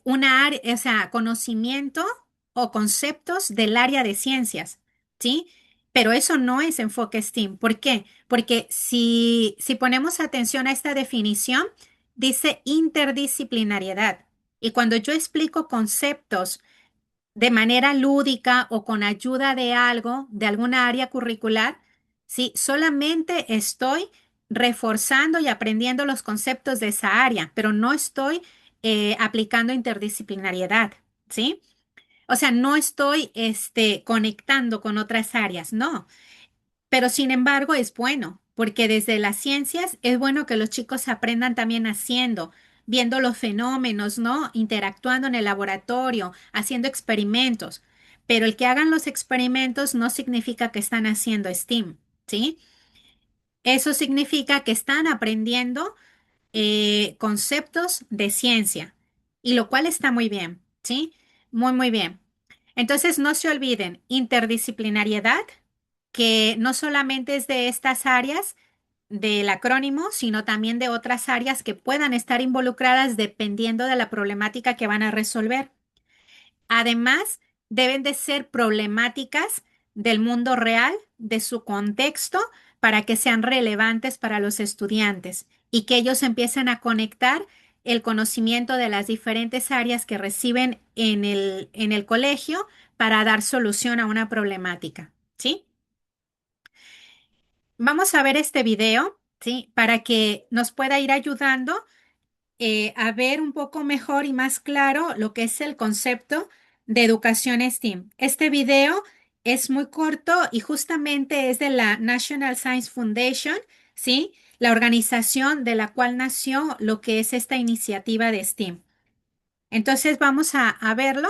una área, o sea, conocimiento o conceptos del área de ciencias, ¿sí? Pero eso no es enfoque STEAM. ¿Por qué? Porque si ponemos atención a esta definición, dice interdisciplinariedad. Y cuando yo explico conceptos de manera lúdica o con ayuda de algo, de alguna área curricular, sí, solamente estoy reforzando y aprendiendo los conceptos de esa área, pero no estoy aplicando interdisciplinariedad, ¿sí? O sea, no estoy conectando con otras áreas, no. Pero sin embargo es bueno, porque desde las ciencias es bueno que los chicos aprendan también haciendo, viendo los fenómenos, ¿no? Interactuando en el laboratorio, haciendo experimentos. Pero el que hagan los experimentos no significa que están haciendo STEAM, ¿sí? Eso significa que están aprendiendo conceptos de ciencia, y lo cual está muy bien, ¿sí? Muy, muy bien. Entonces, no se olviden, interdisciplinariedad, que no solamente es de estas áreas del acrónimo, sino también de otras áreas que puedan estar involucradas dependiendo de la problemática que van a resolver. Además, deben de ser problemáticas del mundo real, de su contexto, para que sean relevantes para los estudiantes y que ellos empiecen a conectar el conocimiento de las diferentes áreas que reciben en el colegio para dar solución a una problemática. ¿Sí? Vamos a ver este video, ¿sí? Para que nos pueda ir ayudando a ver un poco mejor y más claro lo que es el concepto de educación STEAM. Este video es muy corto y justamente es de la National Science Foundation, ¿sí? La organización de la cual nació lo que es esta iniciativa de STEAM. Entonces vamos a verlo.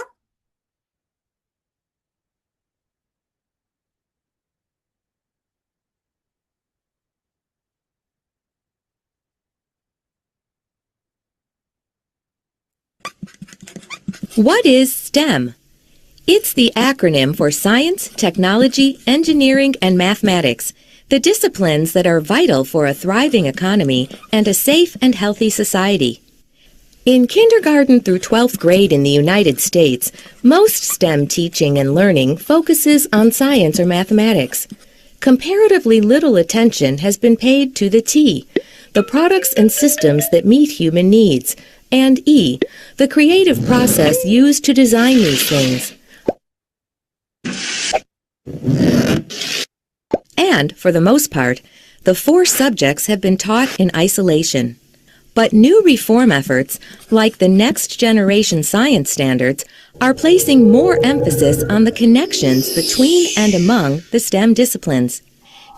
What is STEM? It's the acronym for Science, Technology, Engineering, and Mathematics, the disciplines that are vital for a thriving economy and a safe and healthy society. In kindergarten through 12th grade in the United States, most STEM teaching and learning focuses on science or mathematics. Comparatively little attention has been paid to the T, the products and systems that meet human needs, and E, the creative process used to design these things. And, for the most part, the 4 subjects have been taught in isolation. But new reform efforts, like the Next Generation Science Standards, are placing more emphasis on the connections between and among the STEM disciplines.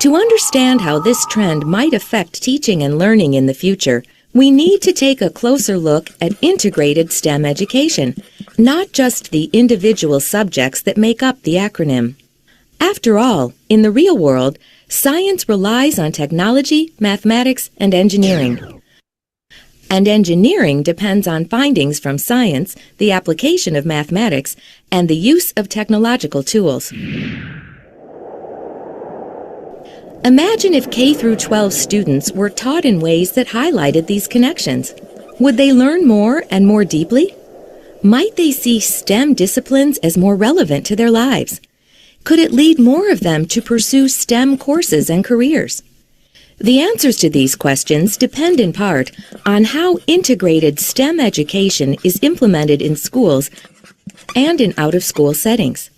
To understand how this trend might affect teaching and learning in the future, we need to take a closer look at integrated STEM education, not just the individual subjects that make up the acronym. After all, in the real world, science relies on technology, mathematics, and engineering. And engineering depends on findings from science, the application of mathematics, and the use of technological tools. Imagine if K through 12 students were taught in ways that highlighted these connections. Would they learn more and more deeply? Might they see STEM disciplines as more relevant to their lives? Could it lead more of them to pursue STEM courses and careers? The answers to these questions depend in part on how integrated STEM education is implemented in schools and in out-of-school settings.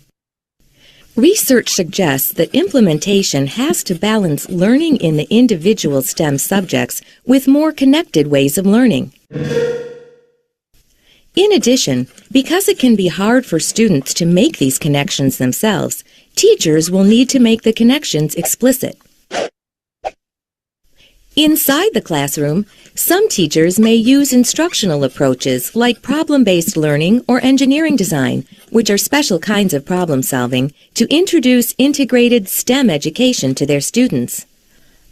Research suggests that implementation has to balance learning in the individual STEM subjects with more connected ways of learning. In addition, because it can be hard for students to make these connections themselves, teachers will need to make the connections explicit. Inside the classroom, some teachers may use instructional approaches like problem-based learning or engineering design, which are special kinds of problem solving, to introduce integrated STEM education to their students.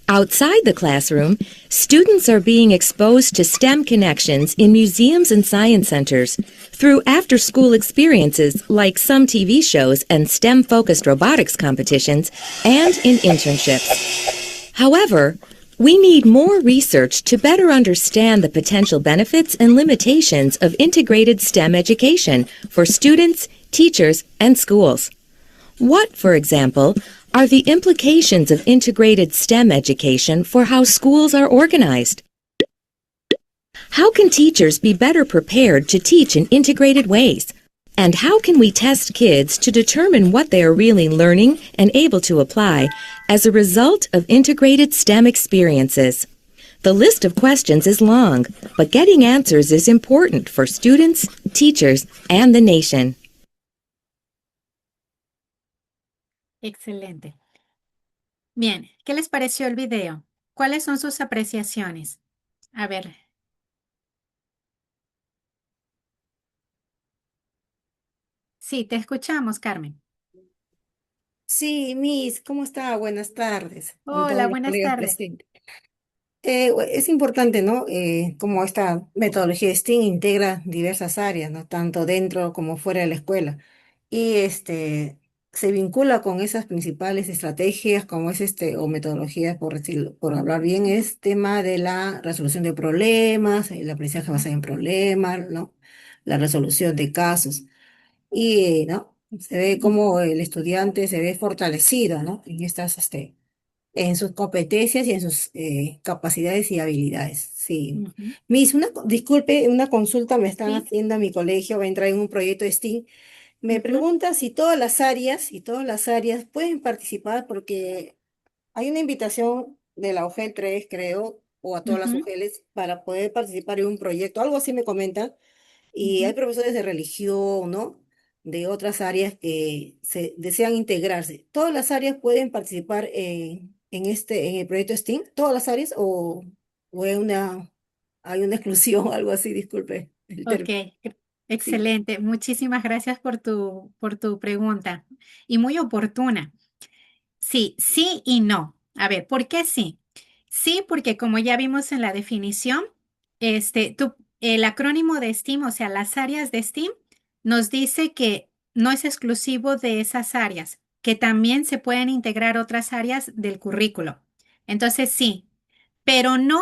Outside the classroom, students are being exposed to STEM connections in museums and science centers through after-school experiences like some TV shows and STEM-focused robotics competitions, and in internships. However, we need more research to better understand the potential benefits and limitations of integrated STEM education for students, teachers, and schools. What, for example, are the implications of integrated STEM education for how schools are organized? How can teachers be better prepared to teach in integrated ways? And how can we test kids to determine what they are really learning and able to apply as a result of integrated STEM experiences? The list of questions is long, but getting answers is important for students, teachers, and the nation. Excelente. Bien, ¿qué les pareció el video? ¿Cuáles son sus apreciaciones? A ver. Sí, te escuchamos, Carmen. Sí, Miss, ¿cómo está? Buenas tardes con todos Hola, los buenas colegas tardes. presentes. Es importante, ¿no? Como esta metodología de STEAM integra diversas áreas, ¿no? Tanto dentro como fuera de la escuela. Y se vincula con esas principales estrategias, como es o metodologías, por decirlo, por hablar bien, es tema de la resolución de problemas, el aprendizaje basado en problemas, ¿no? La resolución de casos. Y, ¿no? Se ve como el estudiante se ve fortalecido, ¿no? En en sus competencias y en sus capacidades y habilidades. Sí. Ujú, Miss, disculpe, una consulta me están sí. haciendo a mi colegio, va a entrar en un proyecto de STEAM. Me Ujú, pregunta si todas las áreas pueden participar porque hay una invitación de la UGEL 3, creo, o a todas las ujú, UGELs para poder participar en un proyecto. Algo así me comentan. Y hay ujú. profesores de religión, ¿no? De otras áreas que se desean integrarse. ¿Todas las áreas pueden participar en el proyecto STEAM? ¿Todas las áreas o hay una exclusión o algo así? Disculpe el Ok, término. Sí. excelente. Muchísimas gracias por tu pregunta y muy oportuna. Sí, sí y no. A ver, ¿por qué sí? Sí, porque como ya vimos en la definición, el acrónimo de STEAM, o sea, las áreas de STEAM, nos dice que no es exclusivo de esas áreas, que también se pueden integrar otras áreas del currículo. Entonces, sí, pero no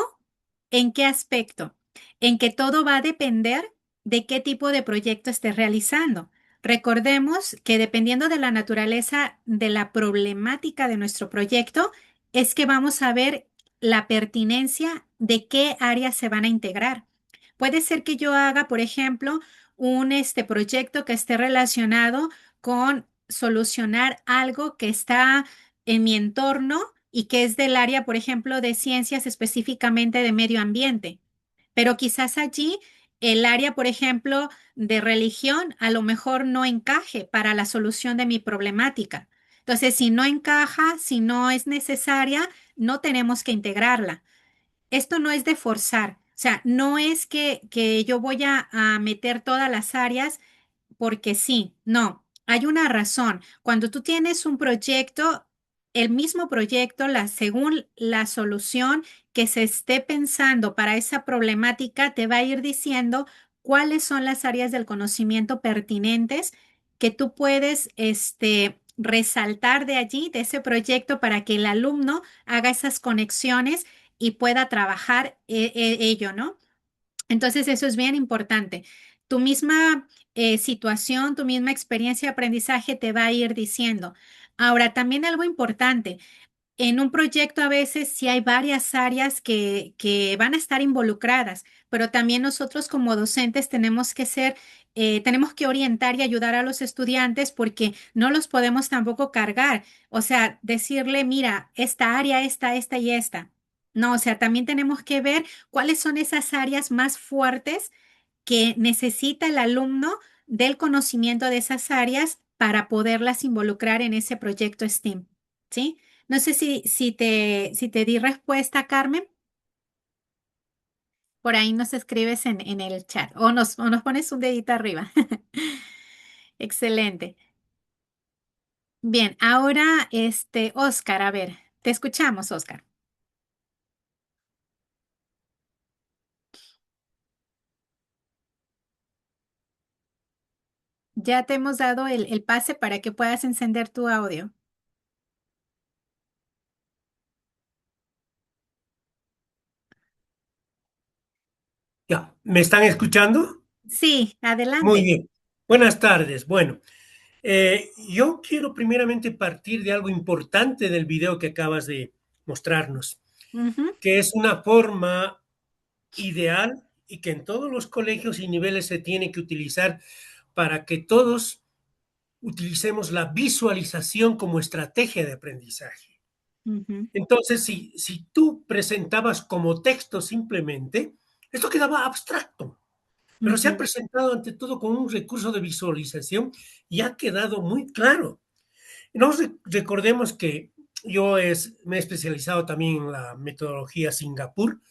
en qué aspecto, en que todo va a depender de qué tipo de proyecto estés realizando. Recordemos que dependiendo de la naturaleza de la problemática de nuestro proyecto, es que vamos a ver la pertinencia de qué áreas se van a integrar. Puede ser que yo haga, por ejemplo, un proyecto que esté relacionado con solucionar algo que está en mi entorno y que es del área, por ejemplo, de ciencias, específicamente de medio ambiente. Pero quizás allí el área, por ejemplo, de religión a lo mejor no encaje para la solución de mi problemática. Entonces, si no encaja, si no es necesaria, no tenemos que integrarla. Esto no es de forzar, o sea, no es que yo voy a meter todas las áreas porque sí, no, hay una razón. Cuando tú tienes un proyecto, el mismo proyecto, según la solución que se esté pensando para esa problemática, te va a ir diciendo cuáles son las áreas del conocimiento pertinentes que tú puedes, resaltar de allí, de ese proyecto, para que el alumno haga esas conexiones y pueda trabajar ello, ¿no? Entonces, eso es bien importante. Tu misma situación, tu misma experiencia de aprendizaje te va a ir diciendo. Ahora, también algo importante, en un proyecto a veces sí hay varias áreas que van a estar involucradas, pero también nosotros como docentes tenemos que orientar y ayudar a los estudiantes porque no los podemos tampoco cargar. O sea, decirle, mira, esta área, esta y esta. No, o sea, también tenemos que ver cuáles son esas áreas más fuertes que necesita el alumno del conocimiento de esas áreas para poderlas involucrar en ese proyecto STEAM. ¿Sí? No sé si te di respuesta, Carmen. Por ahí nos escribes en el chat o nos pones un dedito arriba. Excelente. Bien, ahora Oscar, a ver, te escuchamos, Oscar. Ya te hemos dado el pase para que puedas encender tu audio. Ya, ¿me están escuchando? Sí, Muy adelante. bien. Buenas tardes. Bueno, yo quiero primeramente partir de algo importante del video que acabas de mostrarnos, Ujú, que es una forma ideal y que en todos los colegios y niveles se tiene que utilizar para que todos utilicemos la visualización como estrategia de aprendizaje. ujú, Entonces, si tú presentabas como texto simplemente, esto quedaba abstracto. Pero se ha ujú, presentado ante todo con un recurso de visualización y ha quedado muy claro. Nos recordemos que me he especializado también en la metodología Singapur,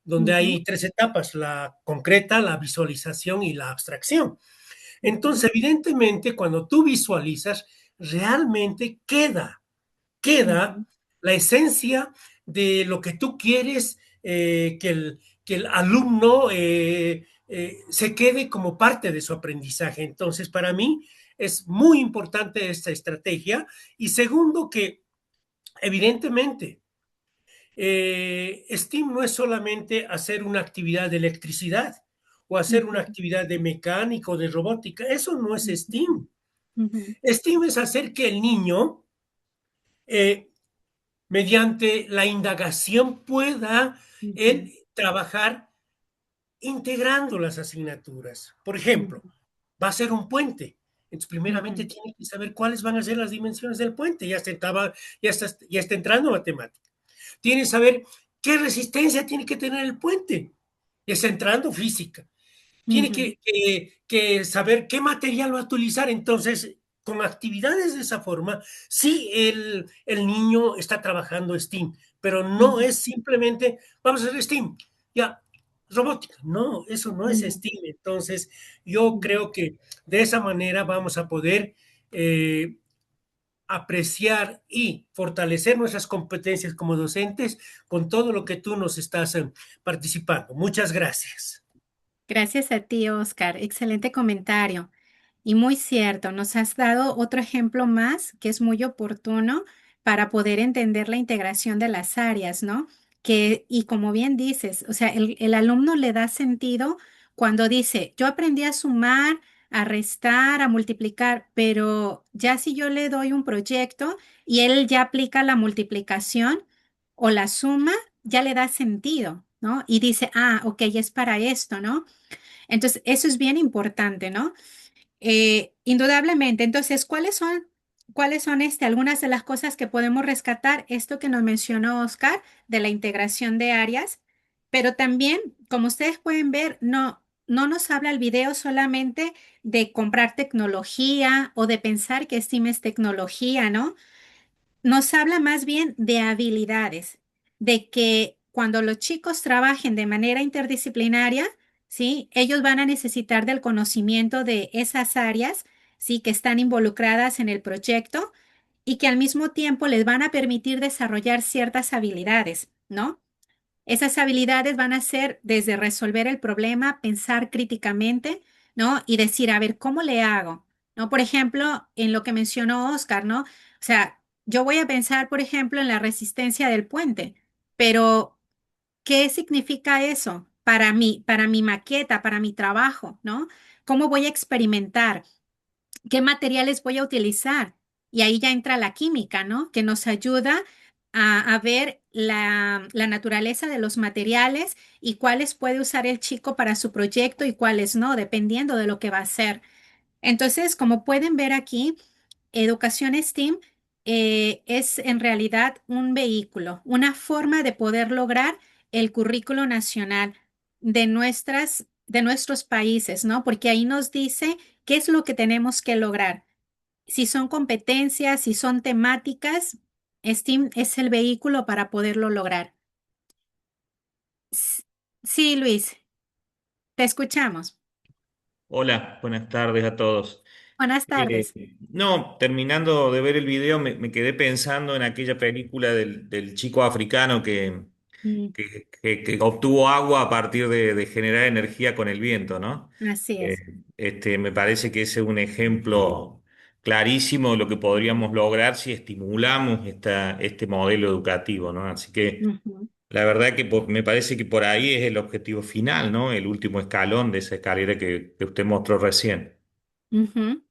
donde ujú, hay tres etapas: la concreta, la visualización y la abstracción. ujú, Entonces, evidentemente, cuando tú visualizas, realmente queda ujú, la esencia de lo que tú quieres que el alumno se quede como parte de su aprendizaje. Entonces, para mí es muy importante esta estrategia. Y segundo, que evidentemente STEAM no es solamente hacer una actividad de electricidad o hacer una ujú, actividad de mecánica o de robótica. Eso no es STEAM. ujú, STEAM es hacer que el niño eh, mediante la indagación pueda ujú, él trabajar integrando las asignaturas. Por ejemplo, ujú, va a ser un puente. Entonces, primeramente ujú, tiene que saber cuáles van a ser las dimensiones del puente. Ya está entrando matemática. Tiene que saber qué resistencia tiene que tener el puente. Ya está entrando física. Tiene ujú, que saber qué material va a utilizar. Entonces, con actividades de esa forma, sí el niño está trabajando STEAM, pero no ujú, es simplemente, vamos a hacer STEAM, ya, robótica. No, eso no es ujú, STEAM. Entonces, yo ujú. creo que de esa manera vamos a poder apreciar y fortalecer nuestras competencias como docentes con todo lo que tú nos estás participando. Muchas gracias. Gracias a ti, Oscar. Excelente comentario. Y muy cierto, nos has dado otro ejemplo más que es muy oportuno para poder entender la integración de las áreas, ¿no? Y como bien dices, o sea, el alumno le da sentido cuando dice, yo aprendí a sumar, a restar, a multiplicar, pero ya si yo le doy un proyecto y él ya aplica la multiplicación o la suma, ya le da sentido, ¿no? Y dice, ah, ok, es para esto, ¿no? Entonces, eso es bien importante, ¿no? Indudablemente. Entonces, cuáles son algunas de las cosas que podemos rescatar? Esto que nos mencionó Oscar de la integración de áreas, pero también, como ustedes pueden ver, no nos habla el video solamente de comprar tecnología o de pensar que STEAM es tecnología, ¿no? Nos habla más bien de habilidades, de que cuando los chicos trabajen de manera interdisciplinaria, ¿sí? Ellos van a necesitar del conocimiento de esas áreas, ¿sí? Que están involucradas en el proyecto y que al mismo tiempo les van a permitir desarrollar ciertas habilidades, ¿no? Esas habilidades van a ser desde resolver el problema, pensar críticamente, ¿no? Y decir, a ver, ¿cómo le hago? ¿No? Por ejemplo, en lo que mencionó Oscar, ¿no? O sea, yo voy a pensar, por ejemplo, en la resistencia del puente, pero ¿qué significa eso para mi maqueta, para mi trabajo, ¿no? ¿Cómo voy a experimentar? ¿Qué materiales voy a utilizar? Y ahí ya entra la química, ¿no? Que nos ayuda a ver la naturaleza de los materiales y cuáles puede usar el chico para su proyecto y cuáles no, dependiendo de lo que va a hacer. Entonces, como pueden ver aquí, Educación STEAM es en realidad un vehículo, una forma de poder lograr el currículo nacional de nuestros países, ¿no? Porque ahí nos dice qué es lo que tenemos que lograr. Si son competencias, si son temáticas, STEAM es el vehículo para poderlo lograr. S- Sí, Luis, te escuchamos. Hola, buenas tardes a todos. Buenas tardes. No, terminando de ver el video, me quedé pensando en aquella película del chico africano Mm, que obtuvo agua a partir de generar energía con el viento, ¿no? así Eh, es. me parece que ese es un ejemplo clarísimo de lo que podríamos lograr si estimulamos este modelo educativo, ¿no? Así que Ujú, la verdad que me parece que por ahí es el objetivo final, ¿no? El último escalón de esa escalera que usted mostró recién. ujú.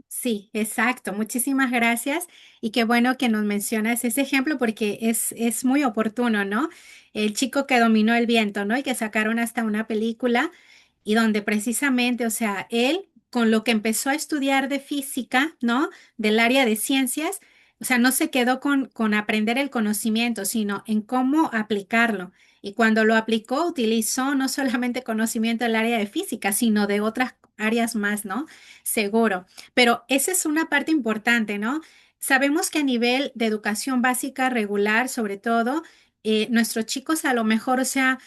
Sí, exacto. Muchísimas gracias y qué bueno que nos mencionas ese ejemplo porque es muy oportuno, ¿no? El chico que dominó el viento, ¿no? Y que sacaron hasta una película y donde precisamente, o sea, él con lo que empezó a estudiar de física, ¿no? Del área de ciencias, o sea, no se quedó con aprender el conocimiento, sino en cómo aplicarlo. Y cuando lo aplicó, utilizó no solamente conocimiento del área de física, sino de otras áreas más, ¿no? Seguro. Pero esa es una parte importante, ¿no? Sabemos que a nivel de educación básica regular, sobre todo, nuestros chicos a lo mejor, o sea,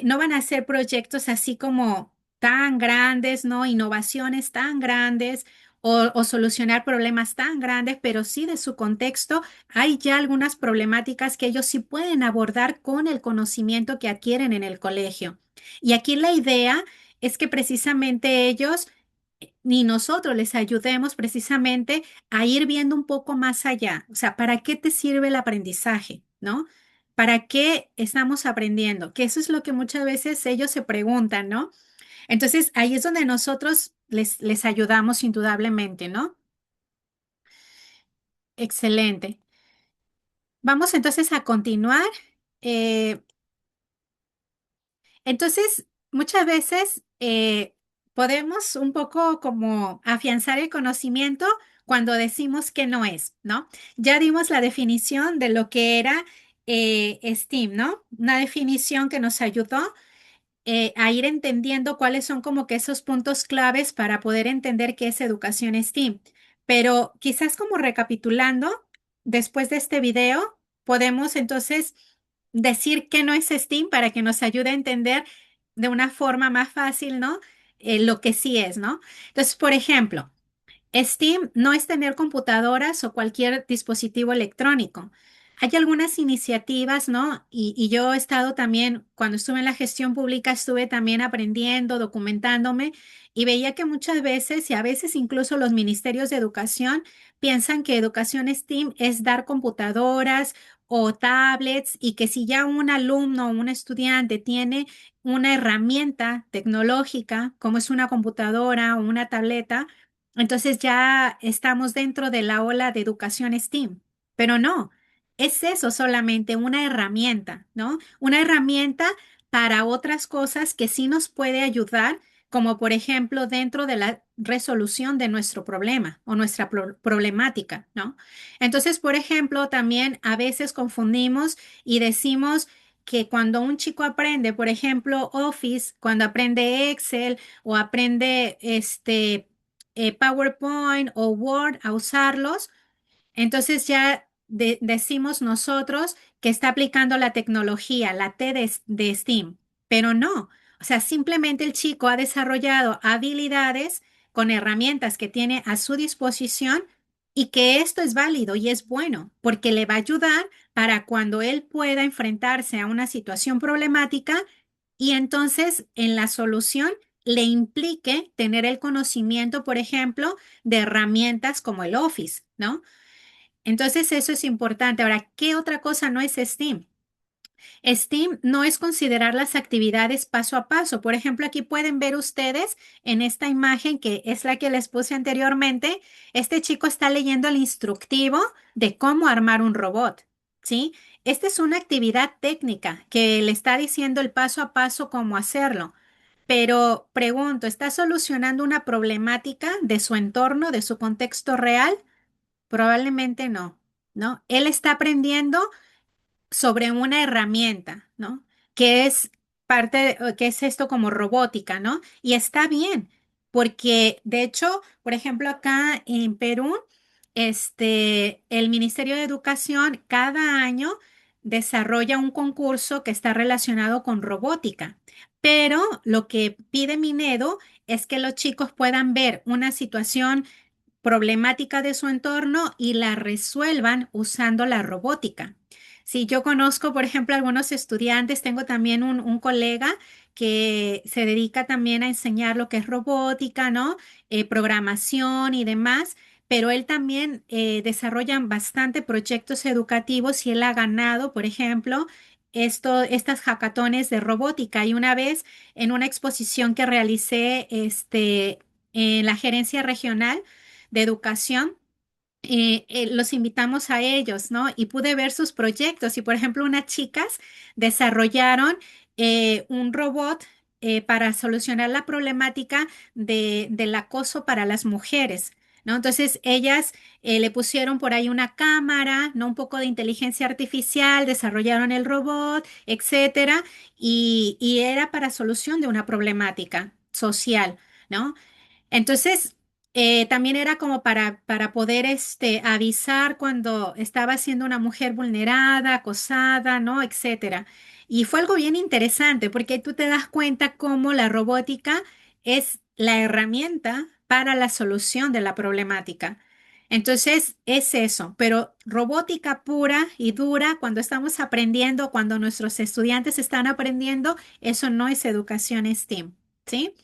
no van a hacer proyectos así como tan grandes, ¿no? Innovaciones tan grandes o solucionar problemas tan grandes, pero sí de su contexto hay ya algunas problemáticas que ellos sí pueden abordar con el conocimiento que adquieren en el colegio. Y aquí la idea es que precisamente ellos ni nosotros les ayudemos precisamente a ir viendo un poco más allá. O sea, ¿para qué te sirve el aprendizaje? ¿No? ¿Para qué estamos aprendiendo? Que eso es lo que muchas veces ellos se preguntan, ¿no? Entonces, ahí es donde nosotros les ayudamos indudablemente, ¿no? Excelente. Vamos entonces a continuar. Eh, entonces, muchas veces podemos un poco como afianzar el conocimiento cuando decimos que no es, ¿no? Ya dimos la definición de lo que era STEAM, ¿no? Una definición que nos ayudó a ir entendiendo cuáles son como que esos puntos claves para poder entender qué es educación STEAM. Pero quizás como recapitulando, después de este video, podemos entonces decir qué no es STEAM para que nos ayude a entender de una forma más fácil, ¿no? Lo que sí es, ¿no? Entonces, por ejemplo, STEAM no es tener computadoras o cualquier dispositivo electrónico. Hay algunas iniciativas, ¿no? Y yo he estado también, cuando estuve en la gestión pública, estuve también aprendiendo, documentándome y veía que muchas veces y a veces incluso los ministerios de educación piensan que educación STEAM es dar computadoras o tablets y que si ya un alumno o un estudiante tiene una herramienta tecnológica, como es una computadora o una tableta, entonces ya estamos dentro de la ola de educación STEAM, pero no. es eso solamente una herramienta, ¿no? Una herramienta para otras cosas que sí nos puede ayudar, como por ejemplo dentro de la resolución de nuestro problema o nuestra problemática, ¿no? Entonces, por ejemplo, también a veces confundimos y decimos que cuando un chico aprende, por ejemplo, Office, cuando aprende Excel o aprende PowerPoint o Word a usarlos, entonces ya decimos nosotros que está aplicando la tecnología, la T de STEAM, pero no. O sea, simplemente el chico ha desarrollado habilidades con herramientas que tiene a su disposición y que esto es válido y es bueno porque le va a ayudar para cuando él pueda enfrentarse a una situación problemática y entonces en la solución le implique tener el conocimiento, por ejemplo, de herramientas como el Office, ¿no? Entonces eso es importante. Ahora, ¿qué otra cosa no es STEAM? STEAM no es considerar las actividades paso a paso. Por ejemplo, aquí pueden ver ustedes en esta imagen que es la que les puse anteriormente, este chico está leyendo el instructivo de cómo armar un robot, ¿sí? Esta es una actividad técnica que le está diciendo el paso a paso cómo hacerlo. Pero pregunto, ¿está solucionando una problemática de su entorno, de su contexto real? Probablemente no, ¿no? Él está aprendiendo sobre una herramienta, ¿no? Que es que es esto como robótica, ¿no? Y está bien, porque de hecho, por ejemplo, acá en Perú, el Ministerio de Educación cada año desarrolla un concurso que está relacionado con robótica. Pero lo que pide Minedo es que los chicos puedan ver una situación problemática de su entorno y la resuelvan usando la robótica. Si yo conozco, por ejemplo, algunos estudiantes, tengo también un colega que se dedica también a enseñar lo que es robótica, ¿no? Programación y demás, pero él también desarrolla bastante proyectos educativos y él ha ganado, por ejemplo, estas hackatones de robótica. Y una vez en una exposición que realicé en la gerencia regional, de educación, los invitamos a ellos, ¿no? Y pude ver sus proyectos. Y, por ejemplo, unas chicas desarrollaron un robot para solucionar la problemática del acoso para las mujeres, ¿no? Entonces, ellas le pusieron por ahí una cámara, ¿no? Un poco de inteligencia artificial, desarrollaron el robot, etcétera, y era para solución de una problemática social, ¿no? Entonces, también era como para poder avisar cuando estaba siendo una mujer vulnerada, acosada, ¿no? Etcétera. Y fue algo bien interesante porque tú te das cuenta cómo la robótica es la herramienta para la solución de la problemática. Entonces, es eso, pero robótica pura y dura, cuando estamos aprendiendo, cuando nuestros estudiantes están aprendiendo, eso no es educación STEAM, ¿sí?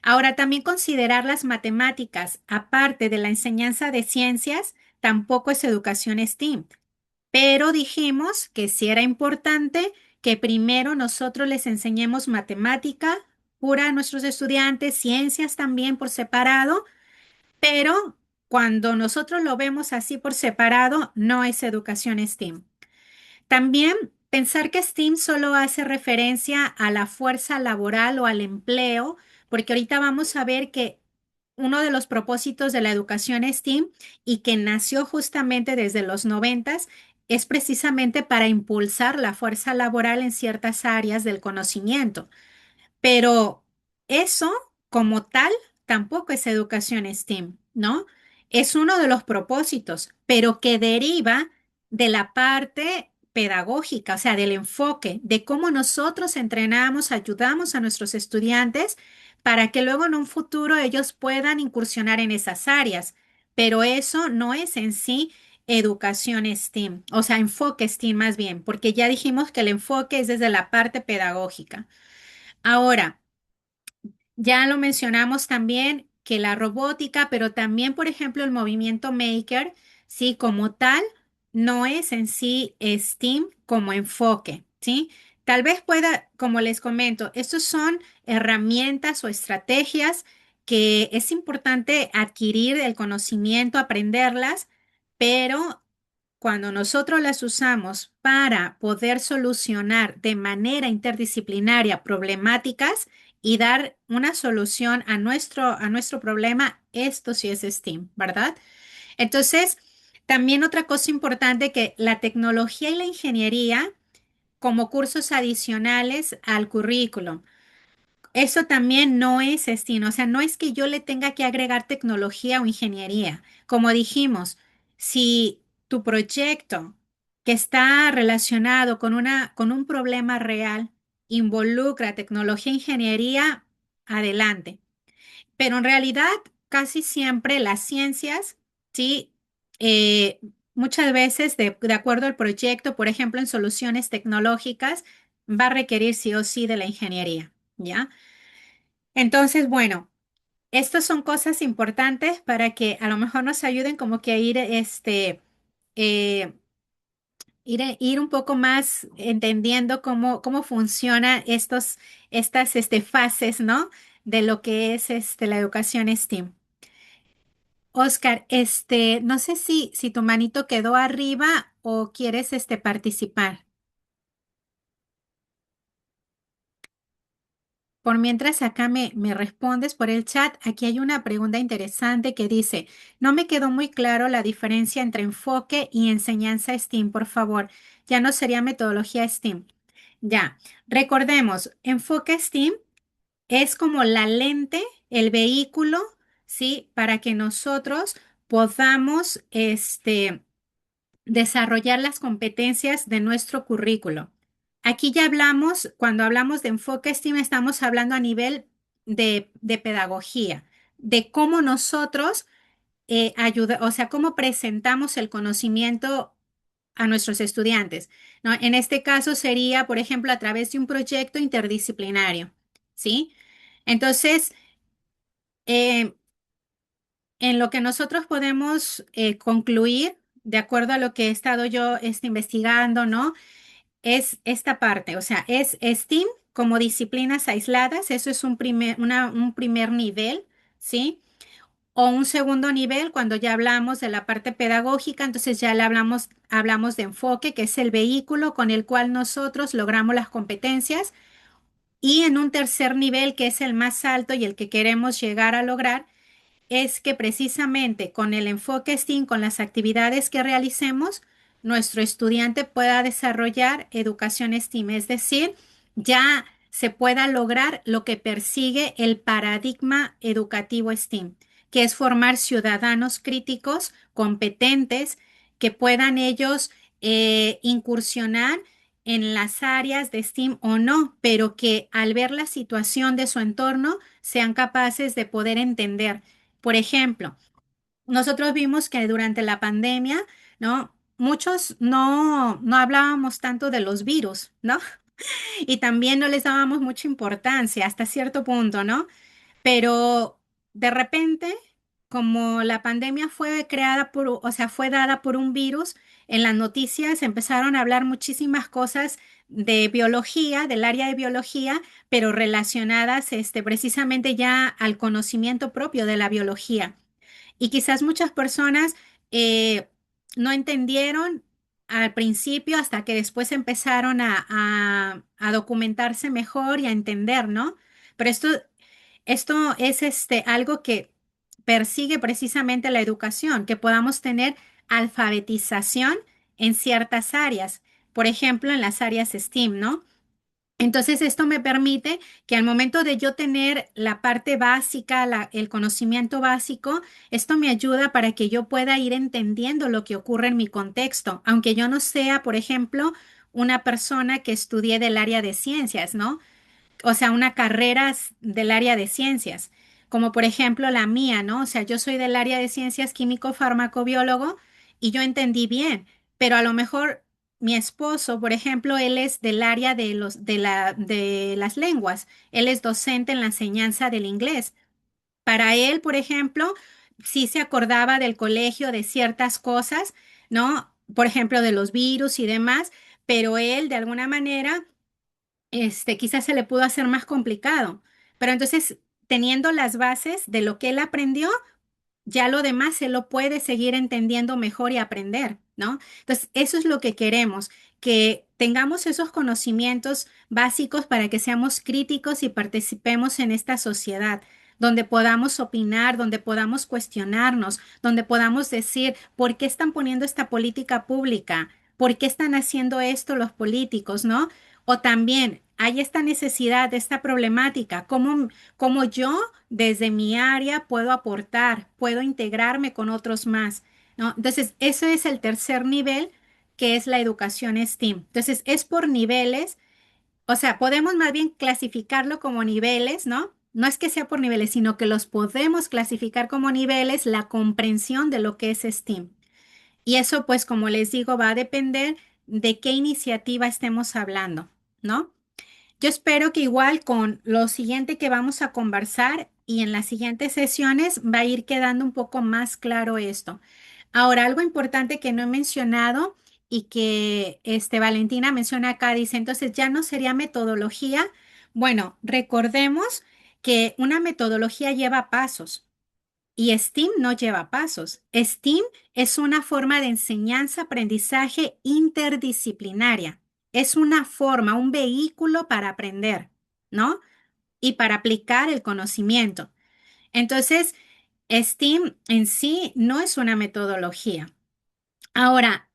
Ahora, también considerar las matemáticas, aparte de la enseñanza de ciencias, tampoco es educación STEAM. Pero dijimos que sí era importante que primero nosotros les enseñemos matemática pura a nuestros estudiantes, ciencias también por separado, pero cuando nosotros lo vemos así por separado, no es educación STEAM. También pensar que STEAM solo hace referencia a la fuerza laboral o al empleo, porque ahorita vamos a ver que uno de los propósitos de la educación STEAM y que nació justamente desde los noventas es precisamente para impulsar la fuerza laboral en ciertas áreas del conocimiento. Pero eso, como tal, tampoco es educación STEAM, ¿no? Es uno de los propósitos, pero que deriva de la parte pedagógica, o sea, del enfoque, de cómo nosotros entrenamos, ayudamos a nuestros estudiantes para que luego en un futuro ellos puedan incursionar en esas áreas. Pero eso no es en sí educación STEAM, o sea, enfoque STEAM más bien, porque ya dijimos que el enfoque es desde la parte pedagógica. Ahora, ya lo mencionamos también que la robótica, pero también, por ejemplo, el movimiento maker, sí, como tal, no es en sí STEAM como enfoque, ¿sí? Tal vez pueda, como les comento, estos son herramientas o estrategias que es importante adquirir el conocimiento, aprenderlas, pero cuando nosotros las usamos para poder solucionar de manera interdisciplinaria problemáticas y dar una solución a nuestro problema, esto sí es STEAM, ¿verdad? Entonces, también otra cosa importante que la tecnología y la ingeniería como cursos adicionales al currículum. Eso también no es destino, o sea, no es que yo le tenga que agregar tecnología o ingeniería. Como dijimos, si tu proyecto que está relacionado con un problema real involucra tecnología e ingeniería, adelante. Pero en realidad, casi siempre las ciencias, sí, eh, muchas veces de acuerdo al proyecto, por ejemplo, en soluciones tecnológicas, va a requerir sí o sí de la ingeniería, ¿ya? Entonces, bueno, estas son cosas importantes para que a lo mejor nos ayuden como que a ir, eh, ir un poco más entendiendo cómo funcionan estas, fases, ¿no? De lo que es, la educación STEAM. Oscar, no sé si tu manito quedó arriba o quieres, participar. Por mientras acá me respondes por el chat, aquí hay una pregunta interesante que dice, no me quedó muy claro la diferencia entre enfoque y enseñanza STEAM, por favor. Ya no sería metodología STEAM. Ya, recordemos, enfoque STEAM es como la lente, el vehículo, ¿sí? Para que nosotros podamos, desarrollar las competencias de nuestro currículo. Aquí ya hablamos, cuando hablamos de enfoque STEAM, estamos hablando a nivel de pedagogía, de cómo nosotros o sea, cómo presentamos el conocimiento a nuestros estudiantes, ¿no? En este caso sería, por ejemplo, a través de un proyecto interdisciplinario, ¿sí? Entonces, eh, en lo que nosotros podemos concluir, de acuerdo a lo que he estado yo investigando, ¿no? Es esta parte, o sea, es STEAM como disciplinas aisladas, eso es un primer nivel, ¿sí? O un segundo nivel, cuando ya hablamos de la parte pedagógica, entonces ya le hablamos de enfoque, que es el vehículo con el cual nosotros logramos las competencias. Y en un tercer nivel, que es el más alto y el que queremos llegar a lograr, es que precisamente con el enfoque STEAM, con las actividades que realicemos, nuestro estudiante pueda desarrollar educación STEAM, es decir, ya se pueda lograr lo que persigue el paradigma educativo STEAM, que es formar ciudadanos críticos, competentes, que puedan ellos incursionar en las áreas de STEAM o no, pero que al ver la situación de su entorno sean capaces de poder entender. Por ejemplo, nosotros vimos que durante la pandemia, ¿no? Muchos no hablábamos tanto de los virus, ¿no? Y también no les dábamos mucha importancia hasta cierto punto, ¿no? Pero de repente, como la pandemia fue creada o sea, fue dada por un virus, en las noticias empezaron a hablar muchísimas cosas de biología, del área de biología, pero relacionadas, precisamente ya al conocimiento propio de la biología. Y quizás muchas personas eh, no entendieron al principio hasta que después empezaron a documentarse mejor y a entender, ¿no? Pero esto es algo que persigue precisamente la educación, que podamos tener alfabetización en ciertas áreas, por ejemplo, en las áreas STEAM, ¿no? Entonces, esto me permite que al momento de yo tener la parte básica, el conocimiento básico, esto me ayuda para que yo pueda ir entendiendo lo que ocurre en mi contexto, aunque yo no sea, por ejemplo, una persona que estudie del área de ciencias, ¿no? O sea, una carrera del área de ciencias, como por ejemplo la mía, ¿no? O sea, yo soy del área de ciencias químico-farmacobiólogo y yo entendí bien, pero a lo mejor mi esposo, por ejemplo, él es del área de las lenguas, él es docente en la enseñanza del inglés. Para él, por ejemplo, sí se acordaba del colegio de ciertas cosas, ¿no? Por ejemplo, de los virus y demás, pero él de alguna manera quizás se le pudo hacer más complicado. Pero entonces, teniendo las bases de lo que él aprendió, ya lo demás se lo puede seguir entendiendo mejor y aprender, ¿no? Entonces, eso es lo que queremos, que tengamos esos conocimientos básicos para que seamos críticos y participemos en esta sociedad, donde podamos opinar, donde podamos cuestionarnos, donde podamos decir, ¿por qué están poniendo esta política pública? ¿Por qué están haciendo esto los políticos, no? O también hay esta necesidad, esta problemática, cómo yo desde mi área puedo aportar, puedo integrarme con otros más, ¿no? Entonces, ese es el tercer nivel, que es la educación STEAM. Entonces, es por niveles, o sea, podemos más bien clasificarlo como niveles, ¿no? No es que sea por niveles, sino que los podemos clasificar como niveles, la comprensión de lo que es STEAM. Y eso, pues, como les digo, va a depender de qué iniciativa estemos hablando, ¿no? Yo espero que igual con lo siguiente que vamos a conversar y en las siguientes sesiones va a ir quedando un poco más claro esto. Ahora, algo importante que no he mencionado y que Valentina menciona acá, dice, entonces ya no sería metodología. Bueno, recordemos que una metodología lleva pasos. Y STEAM no lleva pasos. STEAM es una forma de enseñanza-aprendizaje interdisciplinaria. Es una forma, un vehículo para aprender, ¿no? Y para aplicar el conocimiento. Entonces, STEAM en sí no es una metodología. Ahora,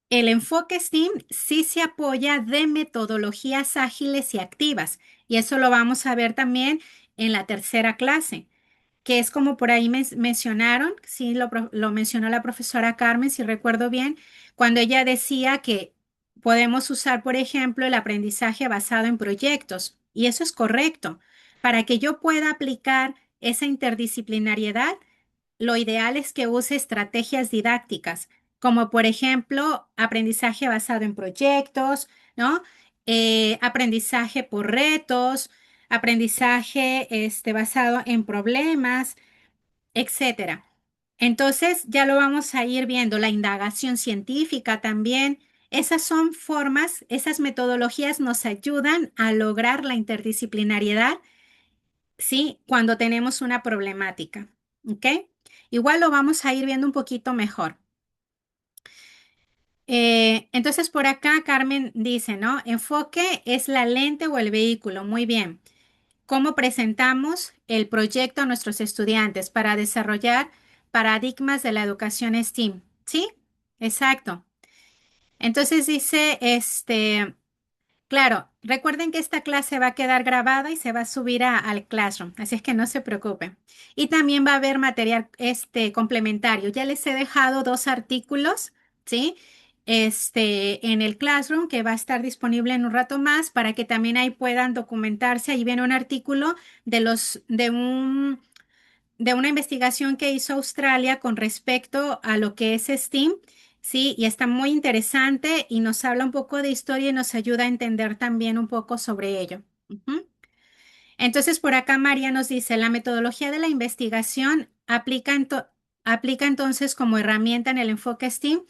el enfoque STEAM sí se apoya de metodologías ágiles y activas. Y eso lo vamos a ver también en la tercera clase, que es como por ahí mencionaron, sí, lo mencionó la profesora Carmen, si recuerdo bien, cuando ella decía que podemos usar, por ejemplo, el aprendizaje basado en proyectos, y eso es correcto. Para que yo pueda aplicar esa interdisciplinariedad, lo ideal es que use estrategias didácticas, como por ejemplo, aprendizaje basado en proyectos, ¿no? Aprendizaje por retos, aprendizaje basado en problemas, etcétera. Entonces, ya lo vamos a ir viendo, la indagación científica también. Esas son formas, esas metodologías nos ayudan a lograr la interdisciplinariedad, ¿sí? Cuando tenemos una problemática, ¿ok? Igual lo vamos a ir viendo un poquito mejor. Entonces, por acá Carmen dice, ¿no? Enfoque es la lente o el vehículo. Muy bien. ¿Cómo presentamos el proyecto a nuestros estudiantes para desarrollar paradigmas de la educación STEAM? ¿Sí? Exacto. Entonces dice, claro, recuerden que esta clase va a quedar grabada y se va a subir al Classroom, así es que no se preocupen. Y también va a haber material complementario. Ya les he dejado dos artículos, ¿sí? En el Classroom que va a estar disponible en un rato más para que también ahí puedan documentarse. Ahí viene un artículo de una investigación que hizo Australia con respecto a lo que es STEAM, ¿sí? Y está muy interesante y nos habla un poco de historia y nos ayuda a entender también un poco sobre ello. Ujú. Entonces, por acá María nos dice, la metodología de la investigación aplica entonces como herramienta en el enfoque STEAM.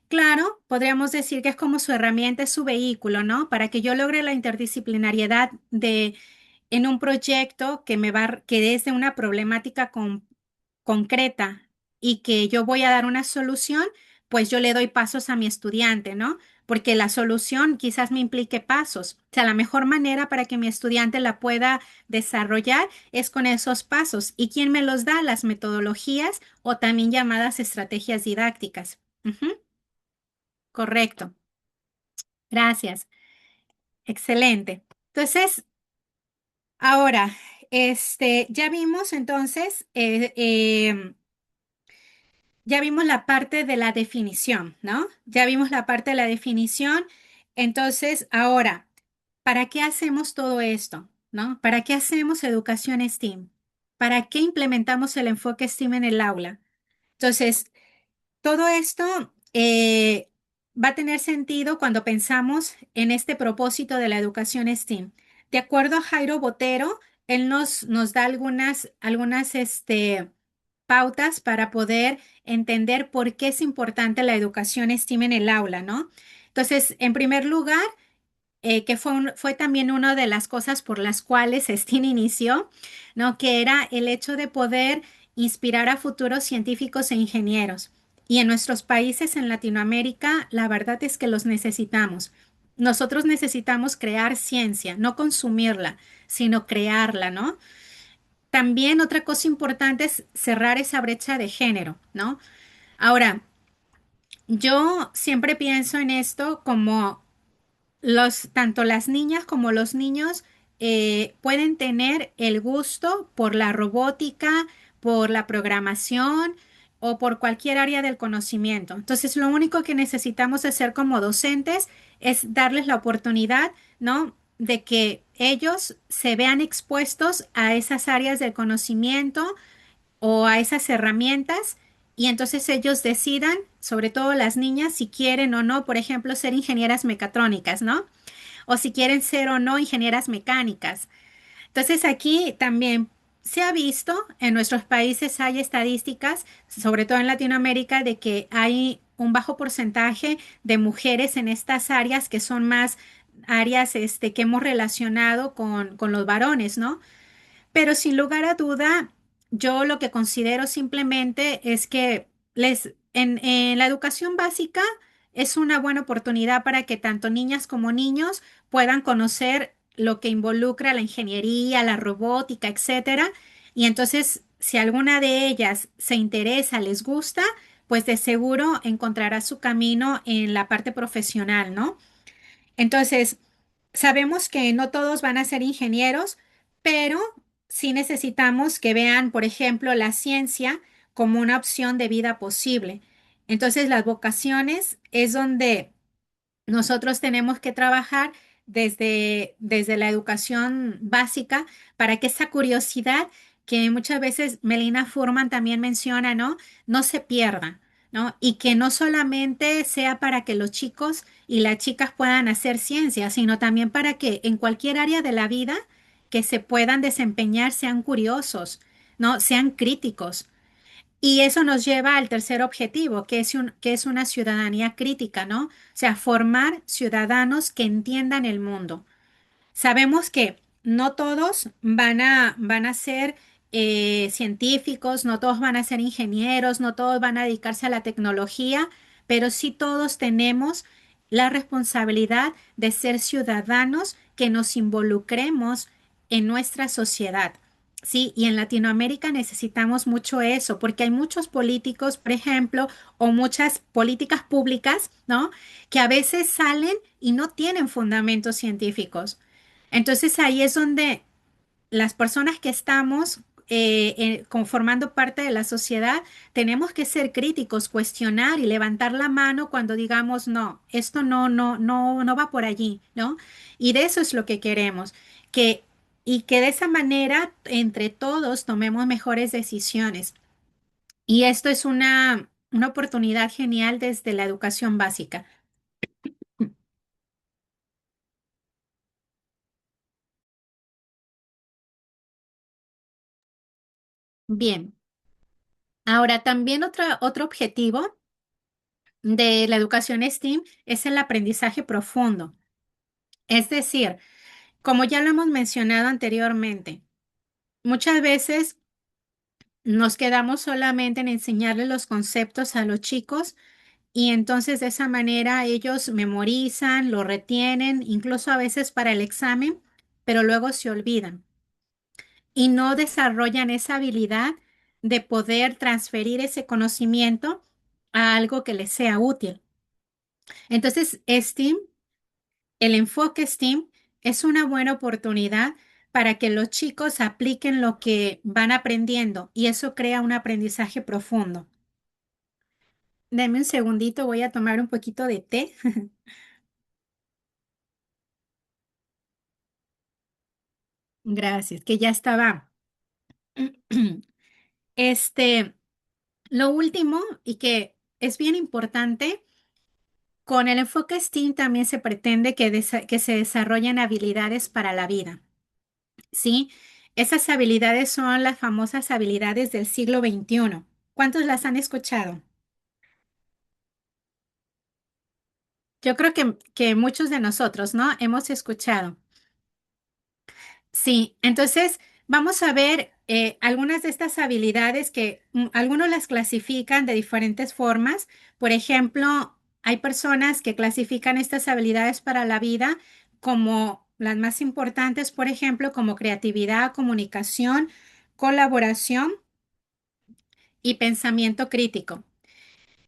Claro, podríamos decir que es como su herramienta, es su vehículo, ¿no? Para que yo logre la interdisciplinariedad en un proyecto que es de una problemática concreta y que yo voy a dar una solución, pues yo le doy pasos a mi estudiante, ¿no? Porque la solución quizás me implique pasos. O sea, la mejor manera para que mi estudiante la pueda desarrollar es con esos pasos. ¿Y quién me los da? Las metodologías o también llamadas estrategias didácticas. Ujú, correcto. Gracias. Excelente. Entonces, ahora, ya vimos entonces, ya vimos la parte de la definición, ¿no? Ya vimos la parte de la definición. Entonces, ahora, ¿para qué hacemos todo esto? ¿No? ¿Para qué hacemos educación STEAM? ¿Para qué implementamos el enfoque STEAM en el aula? Entonces, todo esto va a tener sentido cuando pensamos en este propósito de la educación STEAM. De acuerdo a Jairo Botero, él nos da algunas pautas para poder entender por qué es importante la educación STEAM en el aula, ¿no? Entonces, en primer lugar, que fue también una de las cosas por las cuales STEAM inició, ¿no? Que era el hecho de poder inspirar a futuros científicos e ingenieros. Y en nuestros países en Latinoamérica, la verdad es que los necesitamos. Nosotros necesitamos crear ciencia, no consumirla, sino crearla, ¿no? También otra cosa importante es cerrar esa brecha de género, ¿no? Ahora, yo siempre pienso en esto como tanto las niñas como los niños pueden tener el gusto por la robótica, por la programación o por cualquier área del conocimiento. Entonces, lo único que necesitamos hacer como docentes es darles la oportunidad, ¿no? De que ellos se vean expuestos a esas áreas del conocimiento o a esas herramientas y entonces ellos decidan, sobre todo las niñas, si quieren o no, por ejemplo, ser ingenieras mecatrónicas, ¿no? O si quieren ser o no ingenieras mecánicas. Entonces aquí también se ha visto, en nuestros países hay estadísticas, sobre todo en Latinoamérica, de que hay un bajo porcentaje de mujeres en estas áreas que son más áreas que hemos relacionado con los varones, ¿no? Pero sin lugar a duda, yo lo que considero simplemente es que en la educación básica es una buena oportunidad para que tanto niñas como niños puedan conocer lo que involucra la ingeniería, la robótica, etcétera. Y entonces, si alguna de ellas se interesa, les gusta, pues de seguro encontrará su camino en la parte profesional, ¿no? Entonces, sabemos que no todos van a ser ingenieros, pero sí necesitamos que vean, por ejemplo, la ciencia como una opción de vida posible. Entonces, las vocaciones es donde nosotros tenemos que trabajar desde la educación básica para que esa curiosidad que muchas veces Melina Furman también menciona, ¿no? No se pierda, ¿no? Y que no solamente sea para que los chicos y las chicas puedan hacer ciencia, sino también para que en cualquier área de la vida que se puedan desempeñar sean curiosos, ¿no? Sean críticos. Y eso nos lleva al tercer objetivo, que es una ciudadanía crítica, ¿no? O sea, formar ciudadanos que entiendan el mundo. Sabemos que no todos van a ser científicos, no todos van a ser ingenieros, no todos van a dedicarse a la tecnología, pero sí todos tenemos la responsabilidad de ser ciudadanos que nos involucremos en nuestra sociedad. Sí, y en Latinoamérica necesitamos mucho eso, porque hay muchos políticos, por ejemplo, o muchas políticas públicas, ¿no? Que a veces salen y no tienen fundamentos científicos. Entonces ahí es donde las personas que estamos conformando parte de la sociedad tenemos que ser críticos, cuestionar y levantar la mano cuando digamos no, esto no va por allí, ¿no? Y de eso es lo que queremos, que y que de esa manera entre todos tomemos mejores decisiones. Y esto es una oportunidad genial desde la educación básica. Bien, ahora también otro objetivo de la educación STEAM es el aprendizaje profundo. Es decir, como ya lo hemos mencionado anteriormente, muchas veces nos quedamos solamente en enseñarles los conceptos a los chicos y entonces de esa manera ellos memorizan, lo retienen, incluso a veces para el examen, pero luego se olvidan y no desarrollan esa habilidad de poder transferir ese conocimiento a algo que les sea útil. Entonces, STEAM El enfoque STEAM es una buena oportunidad para que los chicos apliquen lo que van aprendiendo y eso crea un aprendizaje profundo. Deme un segundito, voy a tomar un poquito de té. Gracias, que ya estaba. Este, lo último y que es bien importante, con el enfoque STEAM también se pretende que se desarrollen habilidades para la vida. ¿Sí? Esas habilidades son las famosas habilidades del siglo XXI. ¿Cuántos las han escuchado? Yo creo que muchos de nosotros, ¿no? Hemos escuchado. Sí, entonces vamos a ver algunas de estas habilidades que algunos las clasifican de diferentes formas. Por ejemplo, hay personas que clasifican estas habilidades para la vida como las más importantes, por ejemplo, como creatividad, comunicación, colaboración y pensamiento crítico.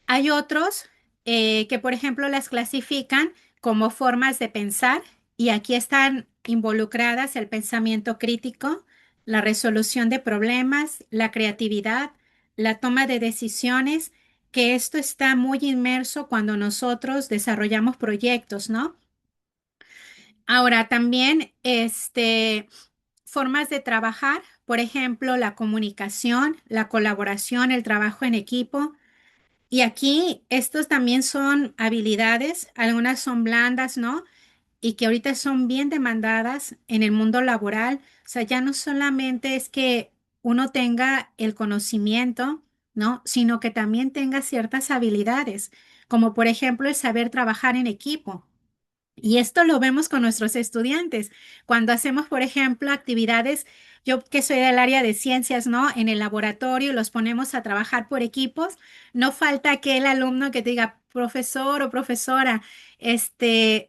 Hay otros que, por ejemplo, las clasifican como formas de pensar y aquí están involucradas el pensamiento crítico, la resolución de problemas, la creatividad, la toma de decisiones, que esto está muy inmerso cuando nosotros desarrollamos proyectos, ¿no? Ahora también, formas de trabajar, por ejemplo, la comunicación, la colaboración, el trabajo en equipo. Y aquí estos también son habilidades, algunas son blandas, ¿no? Y que ahorita son bien demandadas en el mundo laboral. O sea, ya no solamente es que uno tenga el conocimiento, ¿no? Sino que también tenga ciertas habilidades, como por ejemplo el saber trabajar en equipo. Y esto lo vemos con nuestros estudiantes. Cuando hacemos, por ejemplo, actividades, yo que soy del área de ciencias, ¿no? En el laboratorio los ponemos a trabajar por equipos. No falta aquel alumno que te diga, profesor o profesora,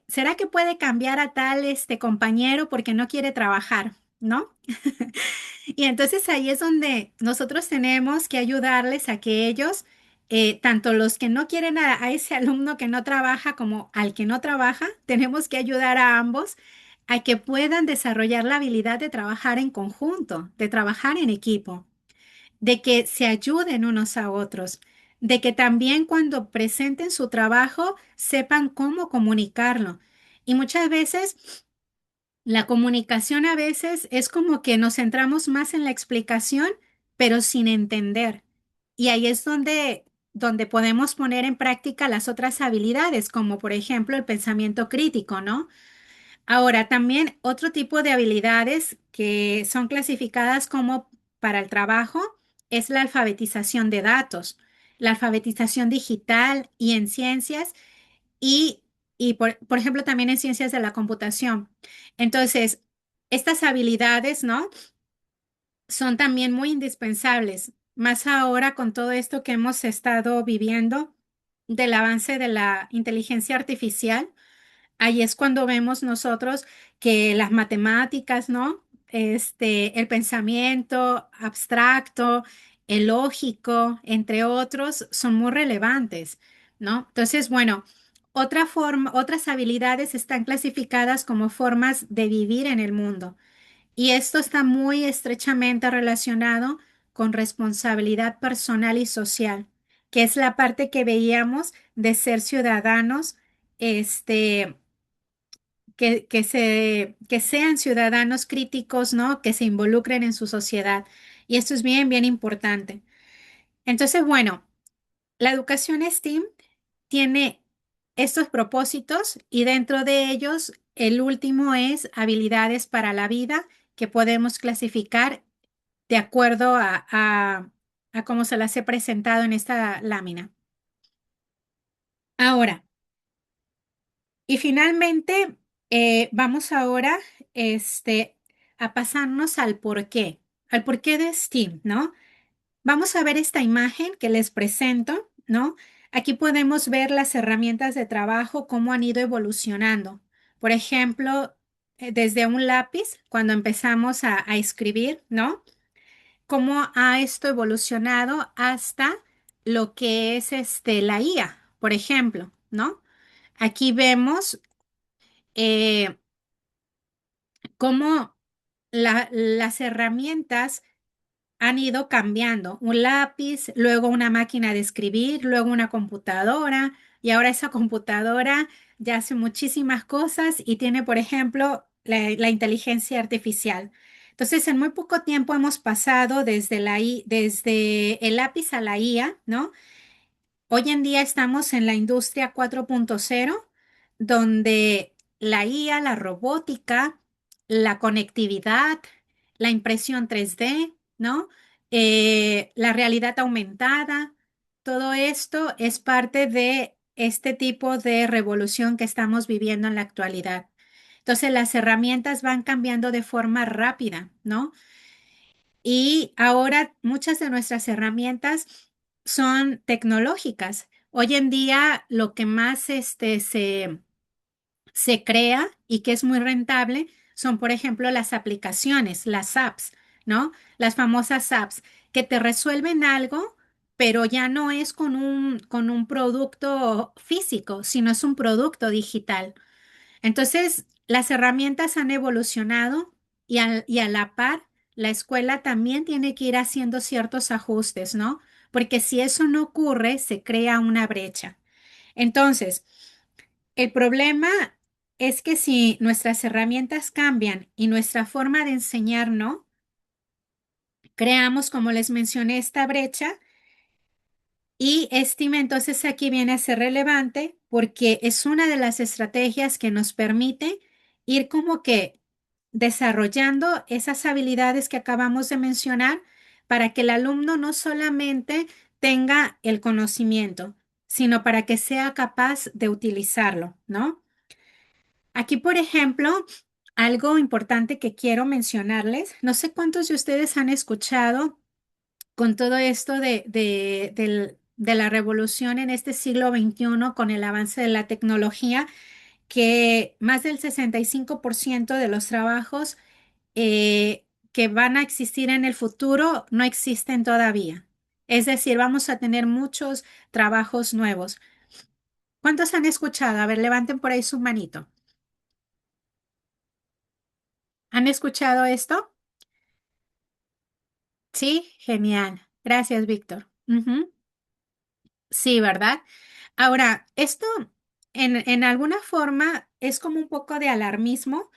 ¿será que puede cambiar a tal compañero porque no quiere trabajar? ¿No? Y entonces ahí es donde nosotros tenemos que ayudarles a que ellos, tanto los que no quieren a ese alumno que no trabaja como al que no trabaja, tenemos que ayudar a ambos a que puedan desarrollar la habilidad de trabajar en conjunto, de trabajar en equipo, de que se ayuden unos a otros, de que también cuando presenten su trabajo sepan cómo comunicarlo. Y muchas veces la comunicación a veces es como que nos centramos más en la explicación, pero sin entender. Y ahí es donde podemos poner en práctica las otras habilidades, como por ejemplo el pensamiento crítico, ¿no? Ahora, también otro tipo de habilidades que son clasificadas como para el trabajo es la alfabetización de datos, la alfabetización digital y en ciencias y, por ejemplo, también en ciencias de la computación. Entonces, estas habilidades, ¿no? Son también muy indispensables, más ahora con todo esto que hemos estado viviendo del avance de la inteligencia artificial. Ahí es cuando vemos nosotros que las matemáticas, ¿no? El pensamiento abstracto, el lógico, entre otros, son muy relevantes, ¿no? Entonces, bueno, otras habilidades están clasificadas como formas de vivir en el mundo. Y esto está muy estrechamente relacionado con responsabilidad personal y social, que es la parte que veíamos de ser ciudadanos, este, que sean ciudadanos críticos, ¿no? Que se involucren en su sociedad. Y esto es bien, bien importante. Entonces, bueno, la educación STEAM tiene estos propósitos y dentro de ellos, el último es habilidades para la vida que podemos clasificar de acuerdo a cómo se las he presentado en esta lámina. Ahora, y finalmente, vamos ahora a pasarnos al porqué de STEAM, ¿no? Vamos a ver esta imagen que les presento, ¿no? Aquí podemos ver las herramientas de trabajo, cómo han ido evolucionando. Por ejemplo, desde un lápiz, cuando empezamos a escribir, ¿no? Cómo ha esto evolucionado hasta lo que es la IA, por ejemplo, ¿no? Aquí vemos eh, cómo las herramientas han ido cambiando. Un lápiz, luego una máquina de escribir, luego una computadora y ahora esa computadora ya hace muchísimas cosas y tiene, por ejemplo, la inteligencia artificial. Entonces, en muy poco tiempo hemos pasado desde el lápiz a la IA, ¿no? Hoy en día estamos en la industria 4.0, donde la IA, la robótica, la conectividad, la impresión 3D, ¿no? La realidad aumentada, todo esto es parte de este tipo de revolución que estamos viviendo en la actualidad. Entonces, las herramientas van cambiando de forma rápida, ¿no? Y ahora muchas de nuestras herramientas son tecnológicas. Hoy en día lo que más se crea y que es muy rentable son, por ejemplo, las aplicaciones, las apps, ¿no? Las famosas apps que te resuelven algo, pero ya no es con un producto físico, sino es un producto digital. Entonces, las herramientas han evolucionado y a la par, la escuela también tiene que ir haciendo ciertos ajustes, ¿no? Porque si eso no ocurre, se crea una brecha. Entonces, el problema es que si nuestras herramientas cambian y nuestra forma de enseñar no, creamos, como les mencioné, esta brecha y Estime entonces aquí viene a ser relevante porque es una de las estrategias que nos permite ir como que desarrollando esas habilidades que acabamos de mencionar para que el alumno no solamente tenga el conocimiento, sino para que sea capaz de utilizarlo, ¿no? Aquí, por ejemplo, algo importante que quiero mencionarles, no sé cuántos de ustedes han escuchado con todo esto de la revolución en este siglo XXI, con el avance de la tecnología, que más del 65% de los trabajos que van a existir en el futuro no existen todavía. Es decir, vamos a tener muchos trabajos nuevos. ¿Cuántos han escuchado? A ver, levanten por ahí su manito. ¿Han escuchado esto? Sí, genial. Gracias, Víctor. Ujú. Sí, ¿verdad? Ahora, esto en alguna forma es como un poco de alarmismo,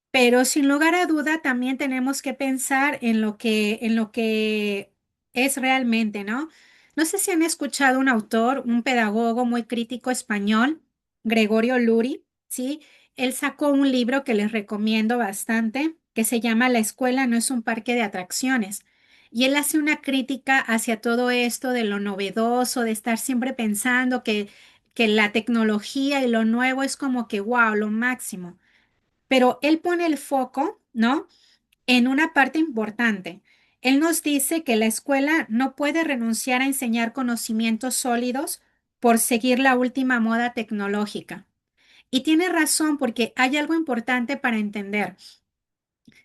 pero sin lugar a duda también tenemos que pensar en lo que es realmente, ¿no? No sé si han escuchado un autor, un pedagogo muy crítico español, Gregorio Luri, ¿sí? Él sacó un libro que les recomiendo bastante, que se llama La escuela no es un parque de atracciones. Y él hace una crítica hacia todo esto de lo novedoso, de estar siempre pensando que la tecnología y lo nuevo es como que, wow, lo máximo. Pero él pone el foco, ¿no? En una parte importante. Él nos dice que la escuela no puede renunciar a enseñar conocimientos sólidos por seguir la última moda tecnológica. Y tiene razón porque hay algo importante para entender.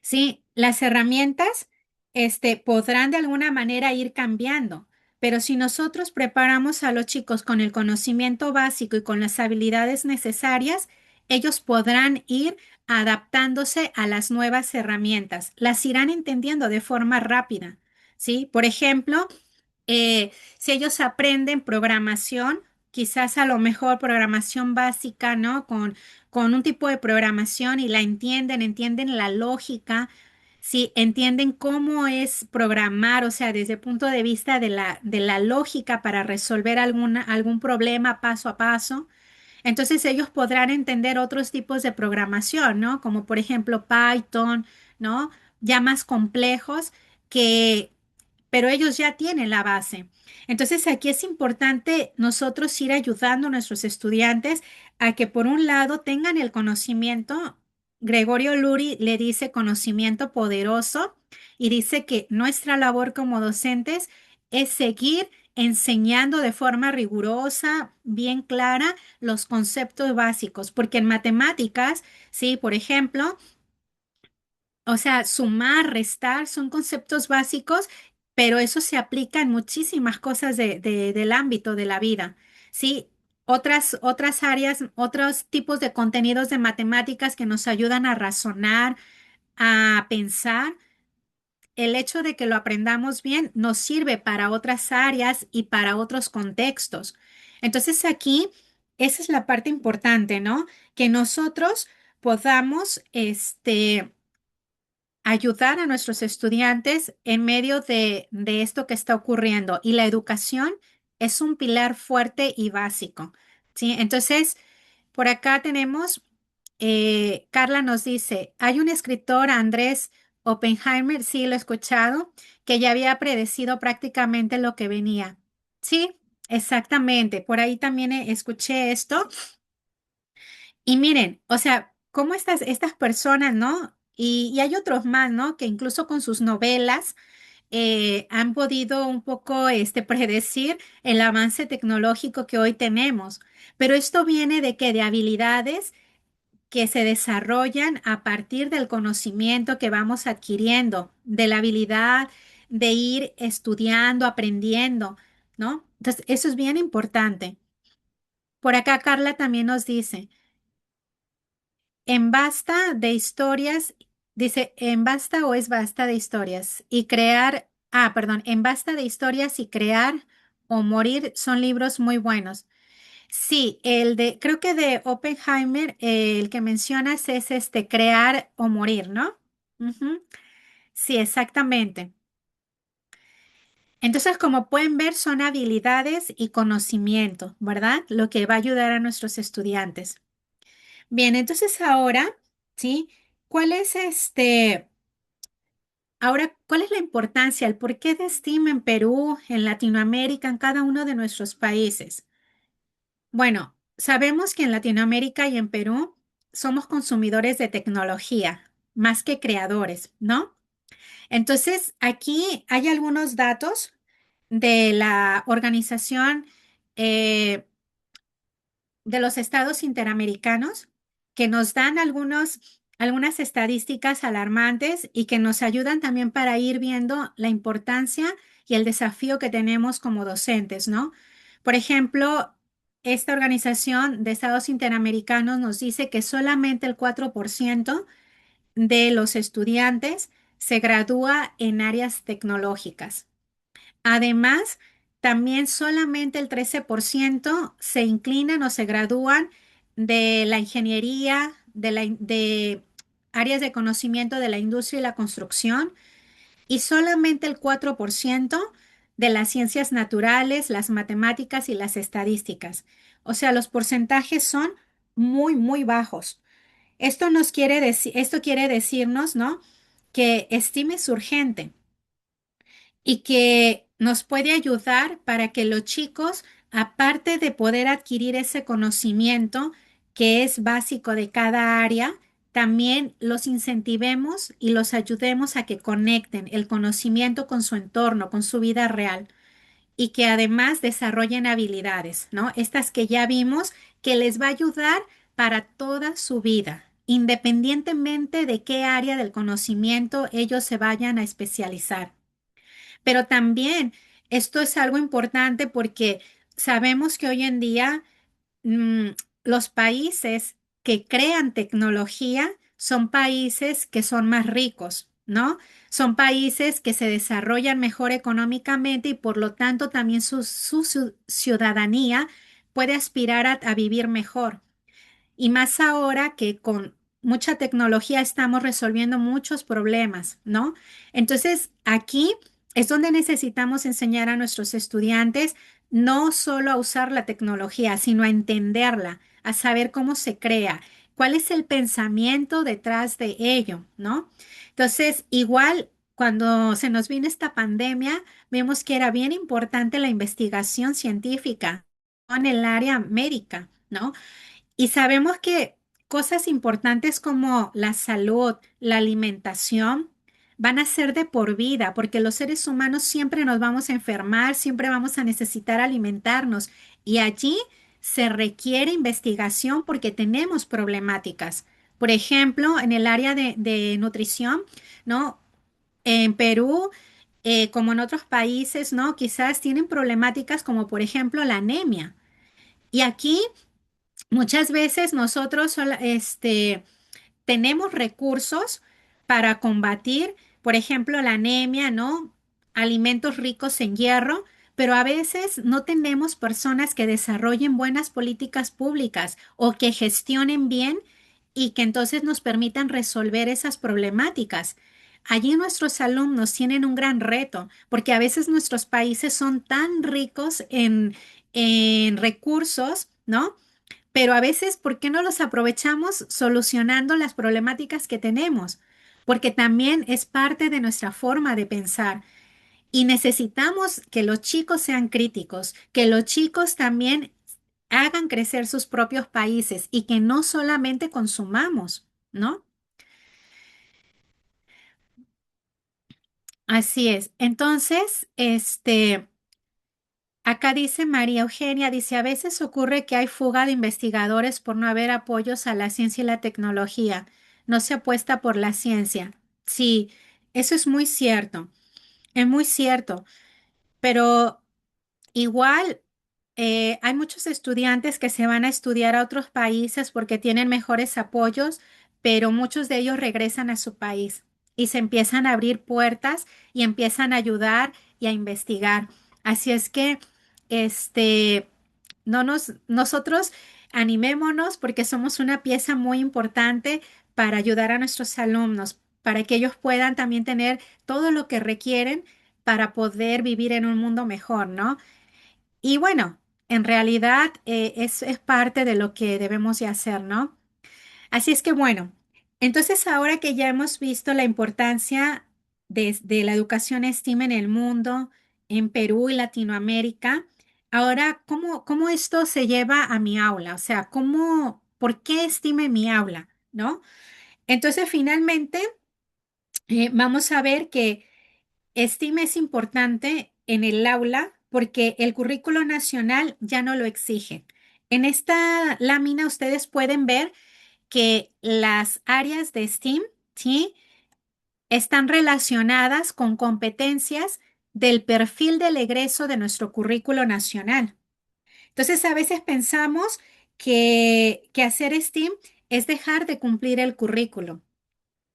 Sí, las herramientas, podrán de alguna manera ir cambiando, pero si nosotros preparamos a los chicos con el conocimiento básico y con las habilidades necesarias, ellos podrán ir adaptándose a las nuevas herramientas, las irán entendiendo de forma rápida, ¿sí? Por ejemplo, si ellos aprenden programación, quizás a lo mejor programación básica, ¿no? Con un tipo de programación y la entienden, entienden la lógica, sí, entienden cómo es programar, o sea, desde el punto de vista de la lógica para resolver algún problema paso a paso. Entonces ellos podrán entender otros tipos de programación, ¿no? Como por ejemplo Python, ¿no? Ya más complejos que, pero ellos ya tienen la base. Entonces aquí es importante nosotros ir ayudando a nuestros estudiantes a que por un lado tengan el conocimiento. Gregorio Luri le dice conocimiento poderoso y dice que nuestra labor como docentes es seguir enseñando de forma rigurosa, bien clara, los conceptos básicos, porque en matemáticas, sí, por ejemplo, o sea, sumar, restar son conceptos básicos, pero eso se aplica en muchísimas cosas del ámbito de la vida. Sí, otras áreas, otros tipos de contenidos de matemáticas que nos ayudan a razonar, a pensar. El hecho de que lo aprendamos bien nos sirve para otras áreas y para otros contextos. Entonces aquí, esa es la parte importante, ¿no? Que nosotros podamos, ayudar a nuestros estudiantes en medio de esto que está ocurriendo. Y la educación es un pilar fuerte y básico, ¿sí? Entonces, por acá tenemos, Carla nos dice, hay un escritor, Andrés Oppenheimer, sí lo he escuchado, que ya había predecido prácticamente lo que venía. Sí, exactamente. Por ahí también escuché esto. Y miren, o sea, cómo estas personas, ¿no? Y hay otros más, ¿no? Que incluso con sus novelas han podido un poco predecir el avance tecnológico que hoy tenemos. Pero esto viene de que de habilidades que se desarrollan a partir del conocimiento que vamos adquiriendo, de la habilidad de ir estudiando, aprendiendo, ¿no? Entonces, eso es bien importante. Por acá Carla también nos dice, en basta de historias, dice, en basta o es basta de historias y crear, perdón, en basta de historias y crear o morir son libros muy buenos. Sí, creo que de Oppenheimer, el que mencionas es crear o morir, ¿no? Ujú. Sí, exactamente. Entonces, como pueden ver, son habilidades y conocimiento, ¿verdad? Lo que va a ayudar a nuestros estudiantes. Bien, entonces ahora, ¿sí? ¿Cuál es cuál es la importancia, el porqué de STEAM en Perú, en Latinoamérica, en cada uno de nuestros países? Bueno, sabemos que en Latinoamérica y en Perú somos consumidores de tecnología, más que creadores, ¿no? Entonces, aquí hay algunos datos de la Organización eh, de los Estados Interamericanos que nos dan algunas estadísticas alarmantes y que nos ayudan también para ir viendo la importancia y el desafío que tenemos como docentes, ¿no? Por ejemplo, esta Organización de Estados Interamericanos nos dice que solamente el 4% de los estudiantes se gradúa en áreas tecnológicas. Además, también solamente el 13% se inclinan o se gradúan de la ingeniería, de áreas de conocimiento de la industria y la construcción, y solamente el 4% de las ciencias naturales, las matemáticas y las estadísticas. O sea, los porcentajes son muy, muy bajos. Esto quiere decirnos, ¿no? Que STEAM es urgente y que nos puede ayudar para que los chicos, aparte de poder adquirir ese conocimiento que es básico de cada área, también los incentivemos y los ayudemos a que conecten el conocimiento con su entorno, con su vida real y que además desarrollen habilidades, ¿no? Estas que ya vimos que les va a ayudar para toda su vida, independientemente de qué área del conocimiento ellos se vayan a especializar. Pero también esto es algo importante porque sabemos que hoy en día mm, los países que crean tecnología son países que son más ricos, ¿no? Son países que se desarrollan mejor económicamente y por lo tanto también su ciudadanía puede aspirar a vivir mejor. Y más ahora que con mucha tecnología estamos resolviendo muchos problemas, ¿no? Entonces, aquí es donde necesitamos enseñar a nuestros estudiantes no solo a usar la tecnología, sino a entenderla, a saber cómo se crea, cuál es el pensamiento detrás de ello, ¿no? Entonces, igual cuando se nos vino esta pandemia, vimos que era bien importante la investigación científica en el área médica, ¿no? Y sabemos que cosas importantes como la salud, la alimentación, van a ser de por vida, porque los seres humanos siempre nos vamos a enfermar, siempre vamos a necesitar alimentarnos. Y allí se requiere investigación porque tenemos problemáticas. Por ejemplo, en el área de nutrición, ¿no? En Perú, como en otros países, ¿no? Quizás tienen problemáticas como, por ejemplo, la anemia. Y aquí muchas veces nosotros tenemos recursos para combatir, por ejemplo, la anemia, ¿no? Alimentos ricos en hierro, pero a veces no tenemos personas que desarrollen buenas políticas públicas o que gestionen bien y que entonces nos permitan resolver esas problemáticas. Allí nuestros alumnos tienen un gran reto, porque a veces nuestros países son tan ricos en recursos, ¿no? Pero a veces, ¿por qué no los aprovechamos solucionando las problemáticas que tenemos? Porque también es parte de nuestra forma de pensar. Y necesitamos que los chicos sean críticos, que los chicos también hagan crecer sus propios países y que no solamente consumamos, ¿no? Así es. Entonces, acá dice María Eugenia, dice, a veces ocurre que hay fuga de investigadores por no haber apoyos a la ciencia y la tecnología. No se apuesta por la ciencia. Sí, eso es muy cierto, pero igual hay muchos estudiantes que se van a estudiar a otros países porque tienen mejores apoyos, pero muchos de ellos regresan a su país y se empiezan a abrir puertas y empiezan a ayudar y a investigar. Así es que, este, nosotros animémonos porque somos una pieza muy importante para ayudar a nuestros alumnos, para que ellos puedan también tener todo lo que requieren para poder vivir en un mundo mejor, ¿no? Y bueno, en realidad es parte de lo que debemos de hacer, ¿no? Así es que bueno, entonces ahora que ya hemos visto la importancia de la educación STEAM en el mundo, en Perú y Latinoamérica, ahora, ¿cómo esto se lleva a mi aula? O sea, ¿por qué STEAM en mi aula? ¿No? Entonces, finalmente, vamos a ver que STEAM es importante en el aula porque el currículo nacional ya no lo exige. En esta lámina ustedes pueden ver que las áreas de STEAM, ¿sí? Están relacionadas con competencias del perfil del egreso de nuestro currículo nacional. Entonces, a veces pensamos que hacer STEAM es dejar de cumplir el currículo,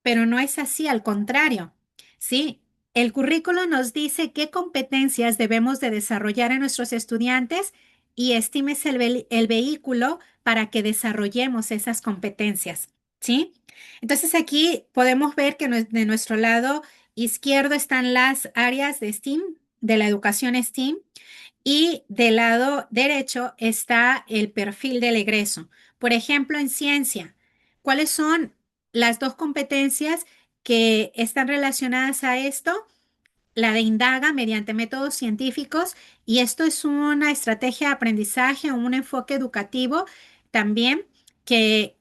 pero no es así, al contrario, ¿sí? El currículo nos dice qué competencias debemos de desarrollar en nuestros estudiantes y STEAM es el vehículo para que desarrollemos esas competencias, ¿sí? Entonces aquí podemos ver que de nuestro lado izquierdo están las áreas de STEAM, de la educación STEAM, y del lado derecho está el perfil del egreso. Por ejemplo, en ciencia, ¿cuáles son las dos competencias que están relacionadas a esto? La de indaga mediante métodos científicos, y esto es una estrategia de aprendizaje o un enfoque educativo también que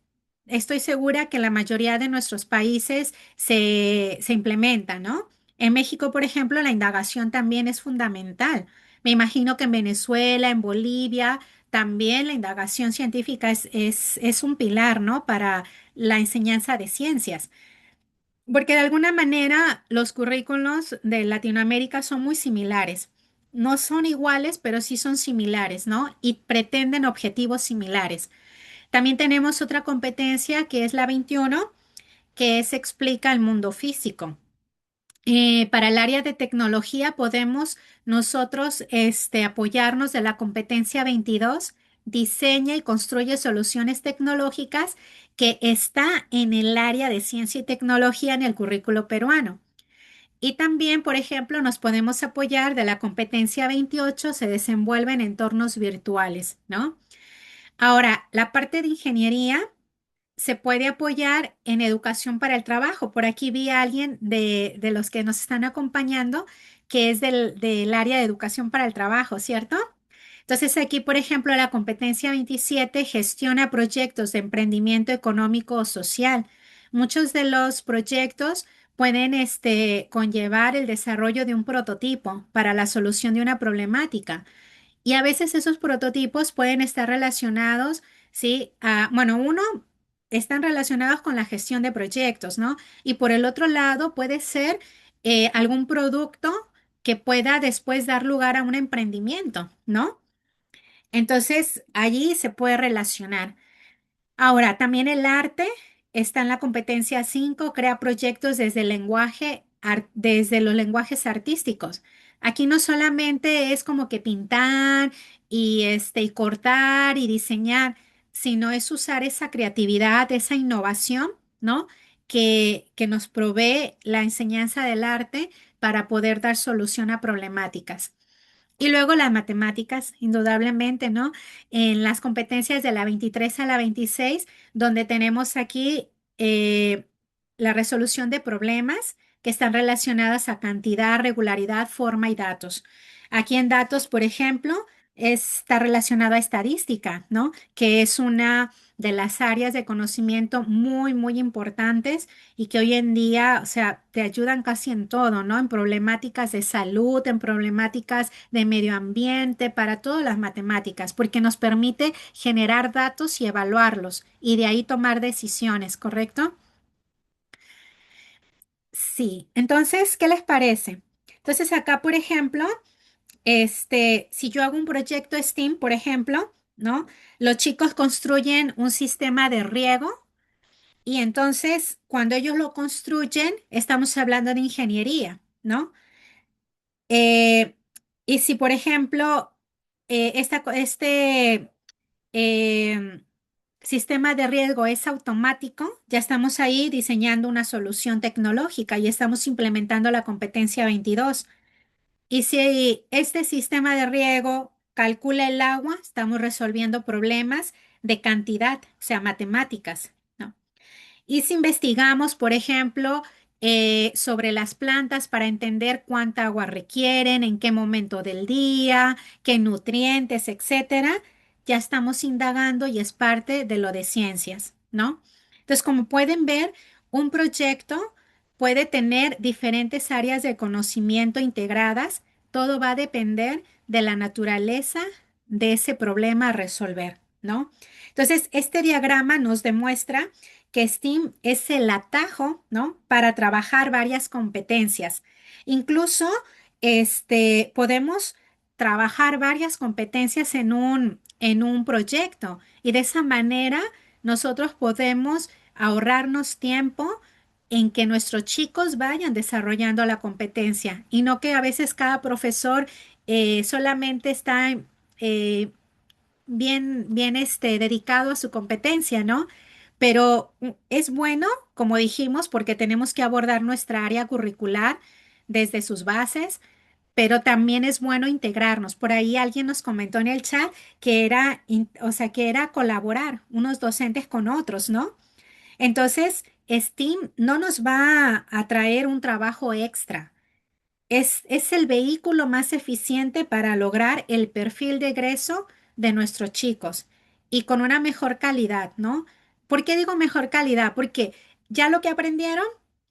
estoy segura que en la mayoría de nuestros países se implementa, ¿no? En México, por ejemplo, la indagación también es fundamental. Me imagino que en Venezuela, en Bolivia, también la indagación científica es un pilar, ¿no? Para la enseñanza de ciencias. Porque de alguna manera los currículos de Latinoamérica son muy similares. No son iguales, pero sí son similares, ¿no? Y pretenden objetivos similares. También tenemos otra competencia que es la 21, que es explica el mundo físico. Para el área de tecnología podemos nosotros apoyarnos de la competencia 22, diseña y construye soluciones tecnológicas, que está en el área de ciencia y tecnología en el currículo peruano. Y también, por ejemplo, nos podemos apoyar de la competencia 28, se desenvuelve en entornos virtuales, ¿no? Ahora, la parte de ingeniería se puede apoyar en educación para el trabajo. Por aquí vi a alguien de los que nos están acompañando que es del área de educación para el trabajo, ¿cierto? Entonces aquí, por ejemplo, la competencia 27 gestiona proyectos de emprendimiento económico o social. Muchos de los proyectos pueden conllevar el desarrollo de un prototipo para la solución de una problemática. Y a veces esos prototipos pueden estar relacionados, ¿sí? Bueno, uno, están relacionados con la gestión de proyectos, ¿no? Y por el otro lado, puede ser algún producto que pueda después dar lugar a un emprendimiento, ¿no? Entonces, allí se puede relacionar. Ahora, también el arte está en la competencia 5, crea proyectos desde desde los lenguajes artísticos. Aquí no solamente es como que pintar y cortar y diseñar, sino es usar esa creatividad, esa innovación, ¿no? Que nos provee la enseñanza del arte para poder dar solución a problemáticas. Y luego las matemáticas, indudablemente, ¿no? En las competencias de la 23 a la 26, donde tenemos aquí eh, la resolución de problemas que están relacionadas a cantidad, regularidad, forma y datos. Aquí en datos, por ejemplo, está relacionado a estadística, ¿no? Que es una de las áreas de conocimiento muy, muy importantes y que hoy en día, o sea, te ayudan casi en todo, ¿no? En problemáticas de salud, en problemáticas de medio ambiente, para todas las matemáticas, porque nos permite generar datos y evaluarlos y de ahí tomar decisiones, ¿correcto? Sí. Entonces, ¿qué les parece? Entonces, acá, por ejemplo, si yo hago un proyecto STEAM, por ejemplo, ¿no? Los chicos construyen un sistema de riego y entonces cuando ellos lo construyen, estamos hablando de ingeniería, ¿no? Eh, y si, por ejemplo, este eh, sistema de riego es automático, ya estamos ahí diseñando una solución tecnológica y estamos implementando la competencia 22. Y si este sistema de riego calcula el agua, estamos resolviendo problemas de cantidad, o sea, matemáticas, ¿no? Y si investigamos, por ejemplo, sobre las plantas para entender cuánta agua requieren, en qué momento del día, qué nutrientes, etcétera, ya estamos indagando y es parte de lo de ciencias, ¿no? Entonces, como pueden ver, un proyecto puede tener diferentes áreas de conocimiento integradas. Todo va a depender de la naturaleza de ese problema a resolver, ¿no? Entonces, este diagrama nos demuestra que STEAM es el atajo, ¿no? Para trabajar varias competencias. Incluso, podemos trabajar varias competencias en un proyecto y de esa manera nosotros podemos ahorrarnos tiempo en que nuestros chicos vayan desarrollando la competencia y no que a veces cada profesor solamente está bien dedicado a su competencia, ¿no? Pero es bueno, como dijimos, porque tenemos que abordar nuestra área curricular desde sus bases, pero también es bueno integrarnos. Por ahí alguien nos comentó en el chat que era, o sea, que era colaborar unos docentes con otros, ¿no? Entonces, STEAM no nos va a traer un trabajo extra. Es el vehículo más eficiente para lograr el perfil de egreso de nuestros chicos y con una mejor calidad, ¿no? ¿Por qué digo mejor calidad? Porque ya lo que aprendieron,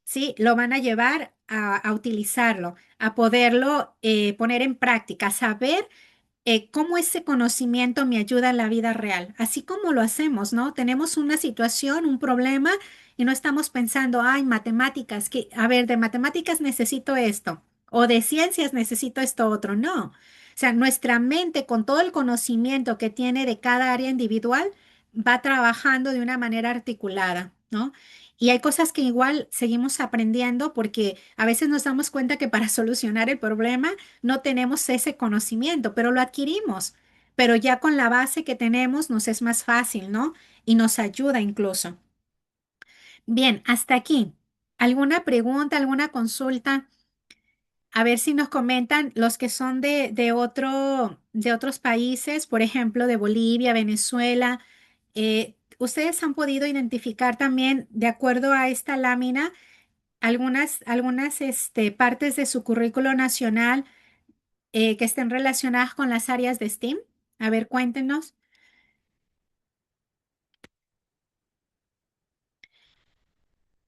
sí, lo van a llevar a utilizarlo, a poderlo poner en práctica, a saber cómo ese conocimiento me ayuda en la vida real, así como lo hacemos, ¿no? Tenemos una situación, un problema y no estamos pensando, ay, matemáticas, que, a ver, de matemáticas necesito esto o de ciencias necesito esto otro. No. O sea, nuestra mente con todo el conocimiento que tiene de cada área individual va trabajando de una manera articulada, ¿no? Y hay cosas que igual seguimos aprendiendo porque a veces nos damos cuenta que para solucionar el problema no tenemos ese conocimiento, pero lo adquirimos. Pero ya con la base que tenemos nos es más fácil, ¿no? Y nos ayuda incluso. Bien, hasta aquí. ¿Alguna pregunta, alguna consulta? A ver si nos comentan los que son de otros países, por ejemplo, de Bolivia, Venezuela. ¿Ustedes han podido identificar también, de acuerdo a esta lámina, algunas partes de su currículo nacional que estén relacionadas con las áreas de STEAM? A ver, cuéntenos.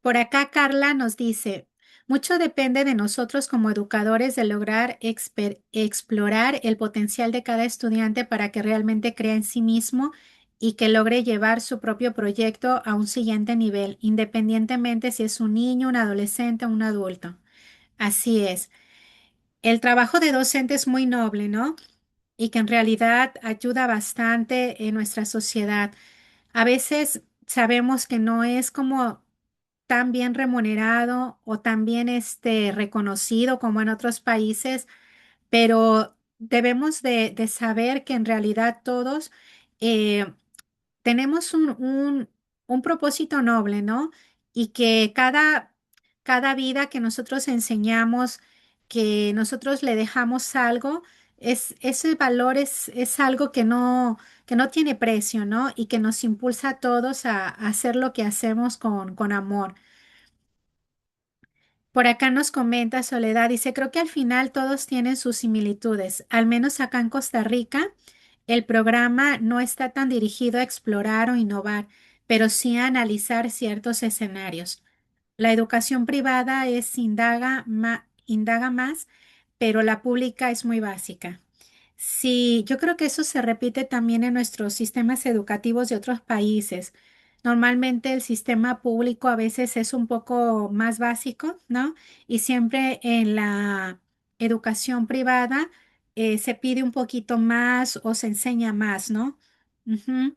Por acá Carla nos dice, mucho depende de nosotros como educadores de lograr explorar el potencial de cada estudiante para que realmente crea en sí mismo y que logre llevar su propio proyecto a un siguiente nivel, independientemente si es un niño, un adolescente o un adulto. Así es. El trabajo de docente es muy noble, ¿no? Y que en realidad ayuda bastante en nuestra sociedad. A veces sabemos que no es como tan bien remunerado o tan bien reconocido como en otros países, pero debemos de saber que en realidad todos eh, tenemos un propósito noble, ¿no? Y que cada vida que nosotros enseñamos, que nosotros le dejamos algo, ese valor es algo que no tiene precio, ¿no? Y que nos impulsa a todos a hacer lo que hacemos con amor. Por acá nos comenta Soledad, dice, creo que al final todos tienen sus similitudes. Al menos acá en Costa Rica, el programa no está tan dirigido a explorar o innovar, pero sí a analizar ciertos escenarios. La educación privada indaga más, pero la pública es muy básica. Sí, yo creo que eso se repite también en nuestros sistemas educativos de otros países. Normalmente el sistema público a veces es un poco más básico, ¿no? Y siempre en la educación privada se pide un poquito más o se enseña más, ¿no? Ujú,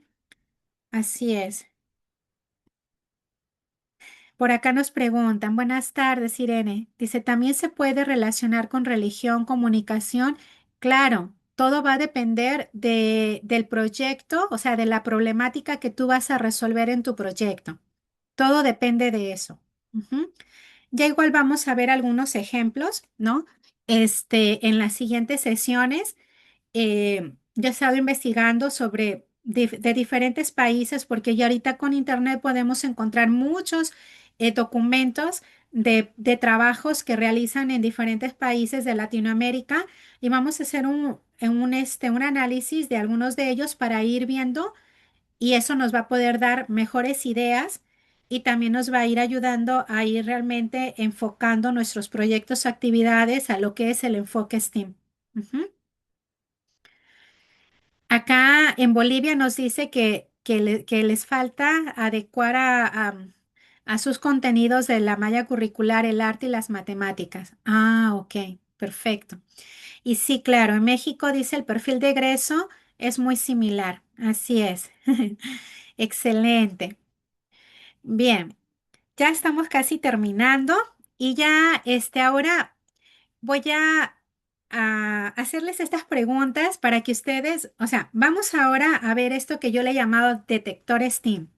así es. Por acá nos preguntan, buenas tardes, Irene. Dice, ¿también se puede relacionar con religión, comunicación? Claro, todo va a depender del proyecto, o sea, de la problemática que tú vas a resolver en tu proyecto. Todo depende de eso. Ujú. Ya igual vamos a ver algunos ejemplos, ¿no? En las siguientes sesiones yo he estado investigando sobre de diferentes países porque ya ahorita con internet podemos encontrar muchos documentos de trabajos que realizan en diferentes países de Latinoamérica y vamos a hacer un análisis de algunos de ellos para ir viendo y eso nos va a poder dar mejores ideas y también nos va a ir ayudando a ir realmente enfocando nuestros proyectos, actividades a lo que es el enfoque STEAM. Ujú. Acá en Bolivia nos dice que les falta adecuar a sus contenidos de la malla curricular el arte y las matemáticas. Ah, ok, perfecto. Y sí, claro, en México dice el perfil de egreso es muy similar. Así es. Excelente. Bien, ya estamos casi terminando y ya ahora voy a hacerles estas preguntas para que ustedes, o sea, vamos ahora a ver esto que yo le he llamado detector STEAM.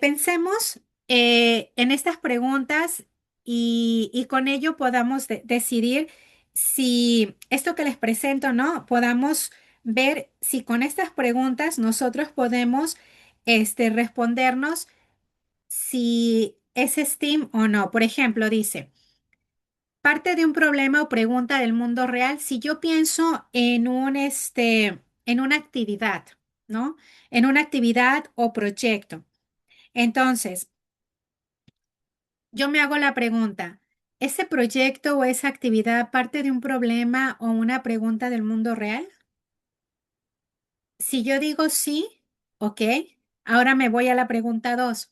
Pensemos en estas preguntas y con ello podamos decidir si esto que les presento, ¿no? Podamos ver si con estas preguntas nosotros podemos respondernos si es STEAM o no. Por ejemplo, dice parte de un problema o pregunta del mundo real, si yo pienso en una actividad, ¿no? En una actividad o proyecto. Entonces, yo me hago la pregunta, ¿ese proyecto o esa actividad parte de un problema o una pregunta del mundo real? Si yo digo sí, ok. Ahora me voy a la pregunta 2.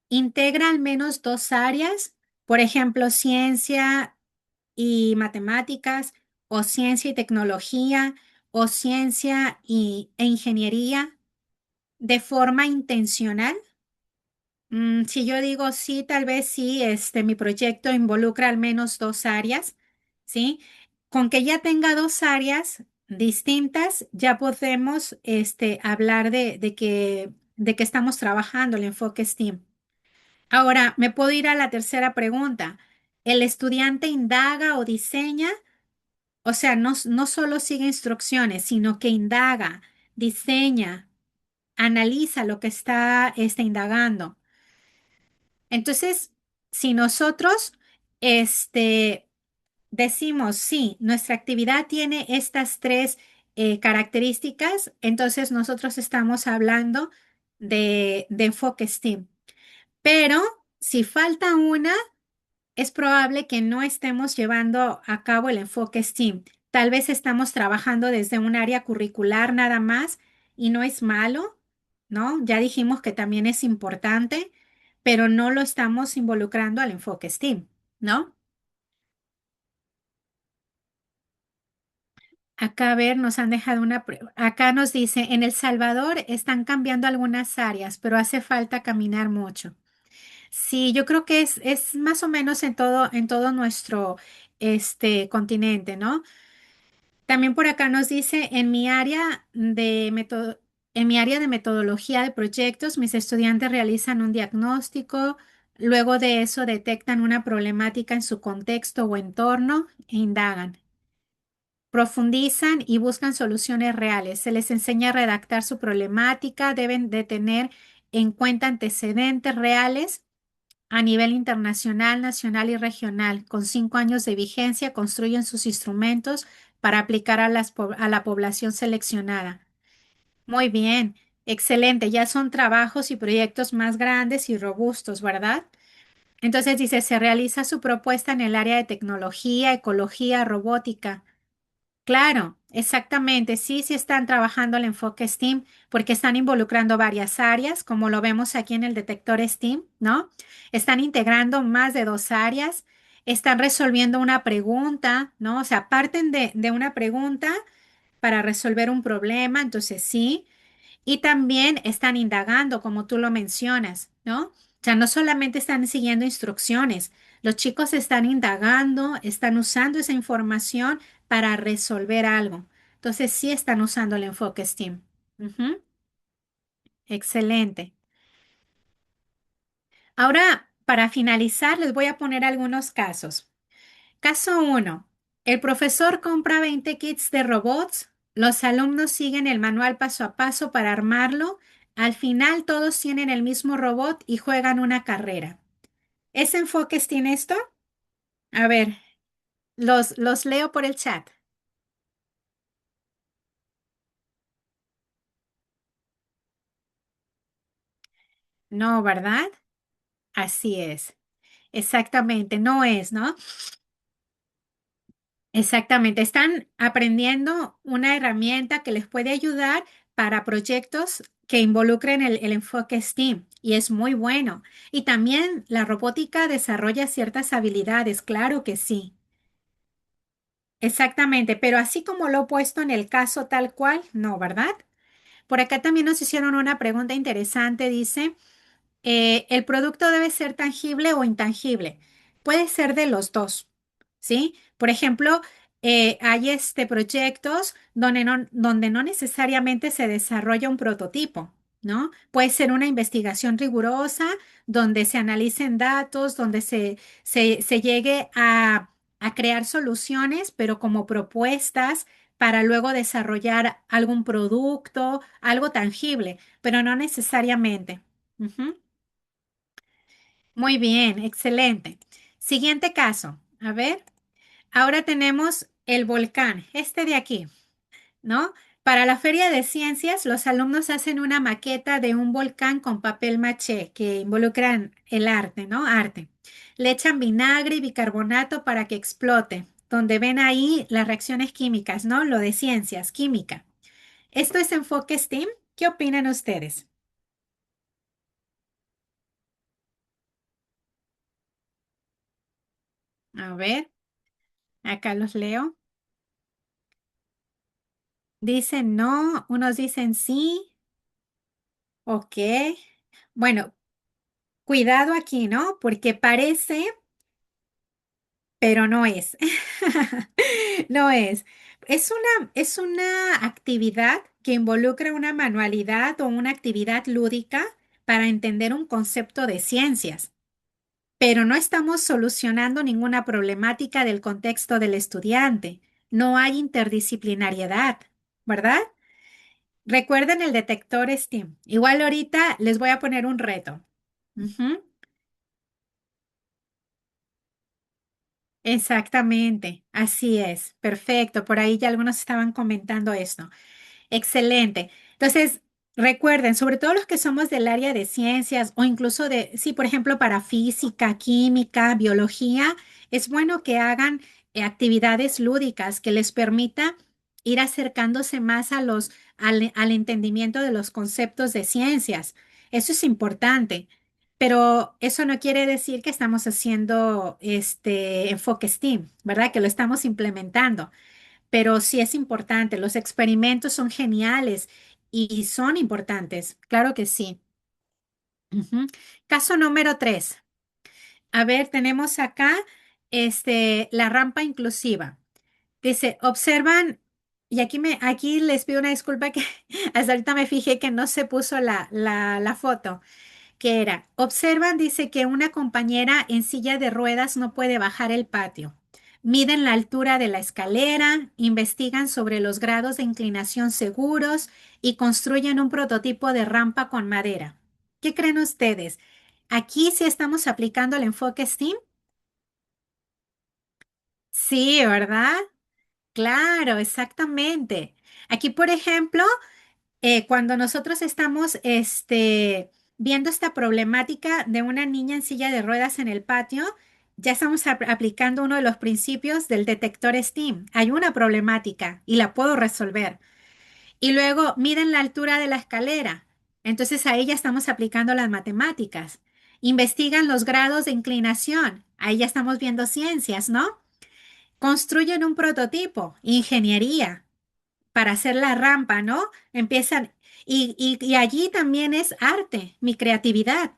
¿Integra al menos dos áreas? Por ejemplo, ciencia y matemáticas, o ciencia y tecnología, o ciencia e ingeniería, de forma intencional. Si yo digo sí, tal vez sí, mi proyecto involucra al menos dos áreas, ¿sí? Con que ya tenga dos áreas distintas, ya podemos, hablar de que estamos trabajando el enfoque STEAM. Ahora, me puedo ir a la tercera pregunta. ¿El estudiante indaga o diseña? O sea, no solo sigue instrucciones, sino que indaga, diseña, analiza lo que está indagando. Entonces, si nosotros este, decimos, sí, nuestra actividad tiene estas tres características, entonces nosotros estamos hablando de enfoque STEAM. Pero si falta una, es probable que no estemos llevando a cabo el enfoque STEAM. Tal vez estamos trabajando desde un área curricular nada más y no es malo, ¿no? Ya dijimos que también es importante, pero no lo estamos involucrando al enfoque STEAM, ¿no? Acá, a ver, nos han dejado acá nos dice, en El Salvador están cambiando algunas áreas, pero hace falta caminar mucho. Sí, yo creo que es más o menos en todo nuestro continente, ¿no? También por acá nos dice, en mi área de metodología de proyectos, mis estudiantes realizan un diagnóstico, luego de eso detectan una problemática en su contexto o entorno e indagan. Profundizan y buscan soluciones reales. Se les enseña a redactar su problemática, deben de tener en cuenta antecedentes reales a nivel internacional, nacional y regional. Con 5 años de vigencia, construyen sus instrumentos para aplicar a la población seleccionada. Muy bien, excelente. Ya son trabajos y proyectos más grandes y robustos, ¿verdad? Entonces dice, se realiza su propuesta en el área de tecnología, ecología, robótica. Claro, exactamente. Sí, sí están trabajando el enfoque STEAM porque están involucrando varias áreas, como lo vemos aquí en el detector STEAM, ¿no? Están integrando más de 2 áreas, están resolviendo una pregunta, ¿no? O sea, parten de una pregunta para resolver un problema, entonces sí. Y también están indagando, como tú lo mencionas, ¿no? O sea, no solamente están siguiendo instrucciones, los chicos están indagando, están usando esa información para resolver algo. Entonces, sí están usando el enfoque STEAM. Ujú. Excelente. Ahora, para finalizar, les voy a poner algunos casos. Caso uno: el profesor compra 20 kits de robots, los alumnos siguen el manual paso a paso para armarlo, al final todos tienen el mismo robot y juegan una carrera. ¿Ese enfoque tiene esto? A ver, los leo por el chat. No, ¿verdad? Así es. Exactamente, no es, ¿no? Exactamente, están aprendiendo una herramienta que les puede ayudar para proyectos que involucren el enfoque STEAM y es muy bueno. Y también la robótica desarrolla ciertas habilidades, claro que sí. Exactamente, pero así como lo he puesto en el caso tal cual, no, ¿verdad? Por acá también nos hicieron una pregunta interesante, dice. El producto debe ser tangible o intangible. Puede ser de los dos, ¿sí? Por ejemplo, hay proyectos donde no necesariamente se desarrolla un prototipo, ¿no? Puede ser una investigación rigurosa donde se analicen datos, donde se llegue a crear soluciones, pero como propuestas para luego desarrollar algún producto, algo tangible, pero no necesariamente. Ujú. Muy bien, excelente. Siguiente caso. A ver, ahora tenemos el volcán, este de aquí, ¿no? Para la Feria de Ciencias, los alumnos hacen una maqueta de un volcán con papel maché que involucran el arte, ¿no? Arte. Le echan vinagre y bicarbonato para que explote, donde ven ahí las reacciones químicas, ¿no? Lo de ciencias, química. ¿Esto es enfoque STEAM? ¿Qué opinan ustedes? A ver, acá los leo. Dicen no, unos dicen sí, ok. Bueno, cuidado aquí, ¿no? Porque parece, pero no es. No es. Es una actividad que involucra una manualidad o una actividad lúdica para entender un concepto de ciencias, pero no estamos solucionando ninguna problemática del contexto del estudiante. No hay interdisciplinariedad, ¿verdad? Recuerden el detector STEAM. Igual ahorita les voy a poner un reto. Ujú. Exactamente, así es. Perfecto. Por ahí ya algunos estaban comentando esto. Excelente. Entonces, recuerden, sobre todo los que somos del área de ciencias o incluso de, sí, por ejemplo, para física, química, biología, es bueno que hagan actividades lúdicas que les permita ir acercándose más al entendimiento de los conceptos de ciencias. Eso es importante. Pero eso no quiere decir que estamos haciendo este enfoque STEAM, ¿verdad? Que lo estamos implementando, pero sí es importante. Los experimentos son geniales y son importantes. Claro que sí. Ujú. Caso número 3. A ver, tenemos acá la rampa inclusiva. Dice, observan, y aquí les pido una disculpa que hasta ahorita me fijé que no se puso la foto que era, observan, dice que una compañera en silla de ruedas no puede bajar el patio. Miden la altura de la escalera, investigan sobre los grados de inclinación seguros y construyen un prototipo de rampa con madera. ¿Qué creen ustedes? Aquí sí estamos aplicando el enfoque STEAM. Sí, ¿verdad? Claro, exactamente. Aquí, por ejemplo, cuando nosotros estamos viendo esta problemática de una niña en silla de ruedas en el patio, ya estamos aplicando uno de los principios del detector STEAM. Hay una problemática y la puedo resolver. Y luego miden la altura de la escalera. Entonces ahí ya estamos aplicando las matemáticas. Investigan los grados de inclinación. Ahí ya estamos viendo ciencias, ¿no? Construyen un prototipo, ingeniería para hacer la rampa, ¿no? Empiezan, y allí también es arte, mi creatividad.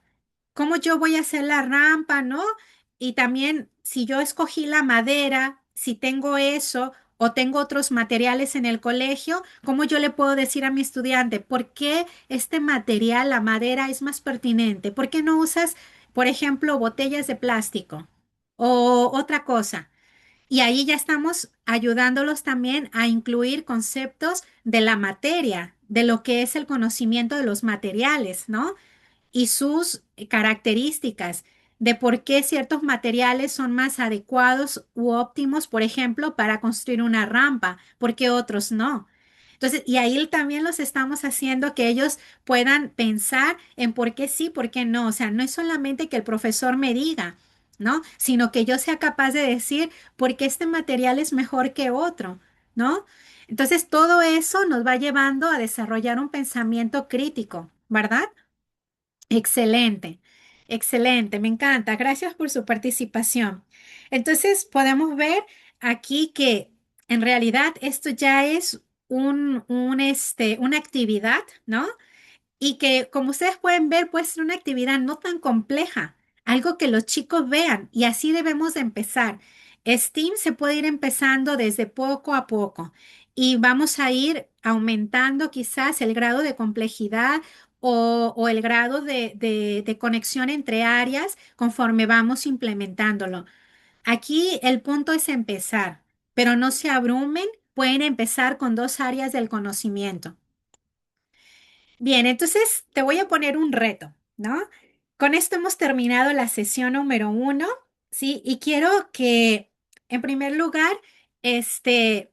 ¿Cómo yo voy a hacer la rampa, ¿no? Y también si yo escogí la madera, si tengo eso o tengo otros materiales en el colegio, ¿cómo yo le puedo decir a mi estudiante, por qué este material, la madera, es más pertinente? ¿Por qué no usas, por ejemplo, botellas de plástico o otra cosa? Y ahí ya estamos ayudándolos también a incluir conceptos de la materia, de lo que es el conocimiento de los materiales, ¿no? Y sus características, de por qué ciertos materiales son más adecuados u óptimos, por ejemplo, para construir una rampa, porque otros no. Entonces, y ahí también los estamos haciendo que ellos puedan pensar en por qué sí, por qué no. O sea, no es solamente que el profesor me diga, ¿no? Sino que yo sea capaz de decir por qué este material es mejor que otro, ¿no? Entonces, todo eso nos va llevando a desarrollar un pensamiento crítico, ¿verdad? Excelente, excelente, me encanta. Gracias por su participación. Entonces, podemos ver aquí que en realidad esto ya es una actividad, ¿no? Y que, como ustedes pueden ver, puede ser una actividad no tan compleja, algo que los chicos vean y así debemos de empezar. STEAM se puede ir empezando desde poco a poco y vamos a ir aumentando quizás el grado de complejidad o el grado de conexión entre áreas conforme vamos implementándolo. Aquí el punto es empezar, pero no se abrumen, pueden empezar con dos áreas del conocimiento. Bien, entonces te voy a poner un reto, ¿no? Con esto hemos terminado la sesión número 1, ¿sí? Y quiero que, en primer lugar, este,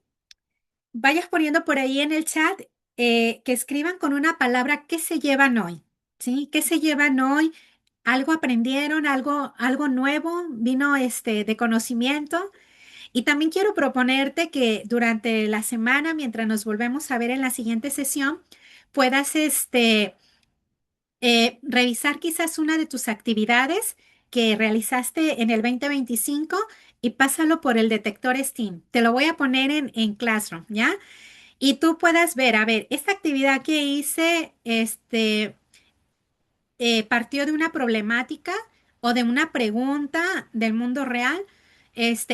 vayas poniendo por ahí en el chat que escriban con una palabra qué se llevan hoy, ¿sí? ¿Qué se llevan hoy? ¿Algo aprendieron? ¿Algo nuevo? ¿Vino de conocimiento? Y también quiero proponerte que durante la semana, mientras nos volvemos a ver en la siguiente sesión, puedas revisar quizás una de tus actividades que realizaste en el 2025 y pásalo por el detector STEAM. Te lo voy a poner en Classroom, ¿ya? Y tú puedas ver, a ver, esta actividad que hice, partió de una problemática o de una pregunta del mundo real.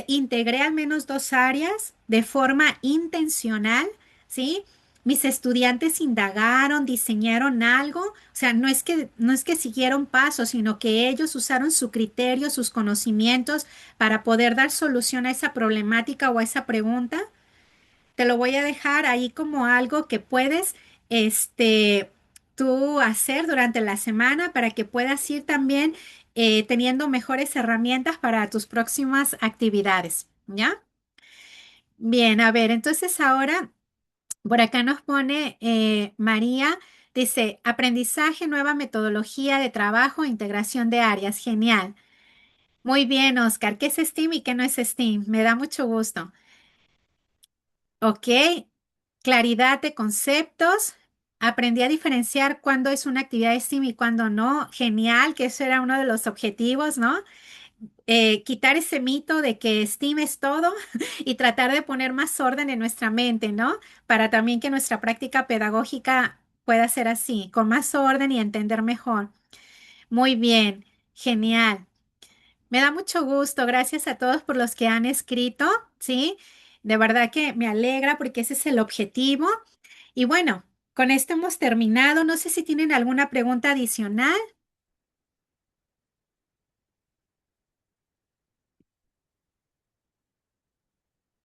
Integré al menos dos áreas de forma intencional, ¿sí? Mis estudiantes indagaron, diseñaron algo, o sea, no es que siguieron pasos, sino que ellos usaron su criterio, sus conocimientos para poder dar solución a esa problemática o a esa pregunta. Te lo voy a dejar ahí como algo que puedes, tú hacer durante la semana para que puedas ir también teniendo mejores herramientas para tus próximas actividades, ¿ya? Bien, a ver, entonces ahora por acá nos pone María, dice, aprendizaje, nueva metodología de trabajo, integración de áreas, genial. Muy bien, Oscar, ¿qué es STEAM y qué no es STEAM? Me da mucho gusto. Ok, claridad de conceptos. Aprendí a diferenciar cuándo es una actividad STEAM y cuándo no. Genial, que eso era uno de los objetivos, ¿no? Quitar ese mito de que STEAM es todo y tratar de poner más orden en nuestra mente, ¿no? Para también que nuestra práctica pedagógica pueda ser así, con más orden y entender mejor. Muy bien, genial. Me da mucho gusto. Gracias a todos por los que han escrito, ¿sí? De verdad que me alegra porque ese es el objetivo. Y bueno, con esto hemos terminado. No sé si tienen alguna pregunta adicional.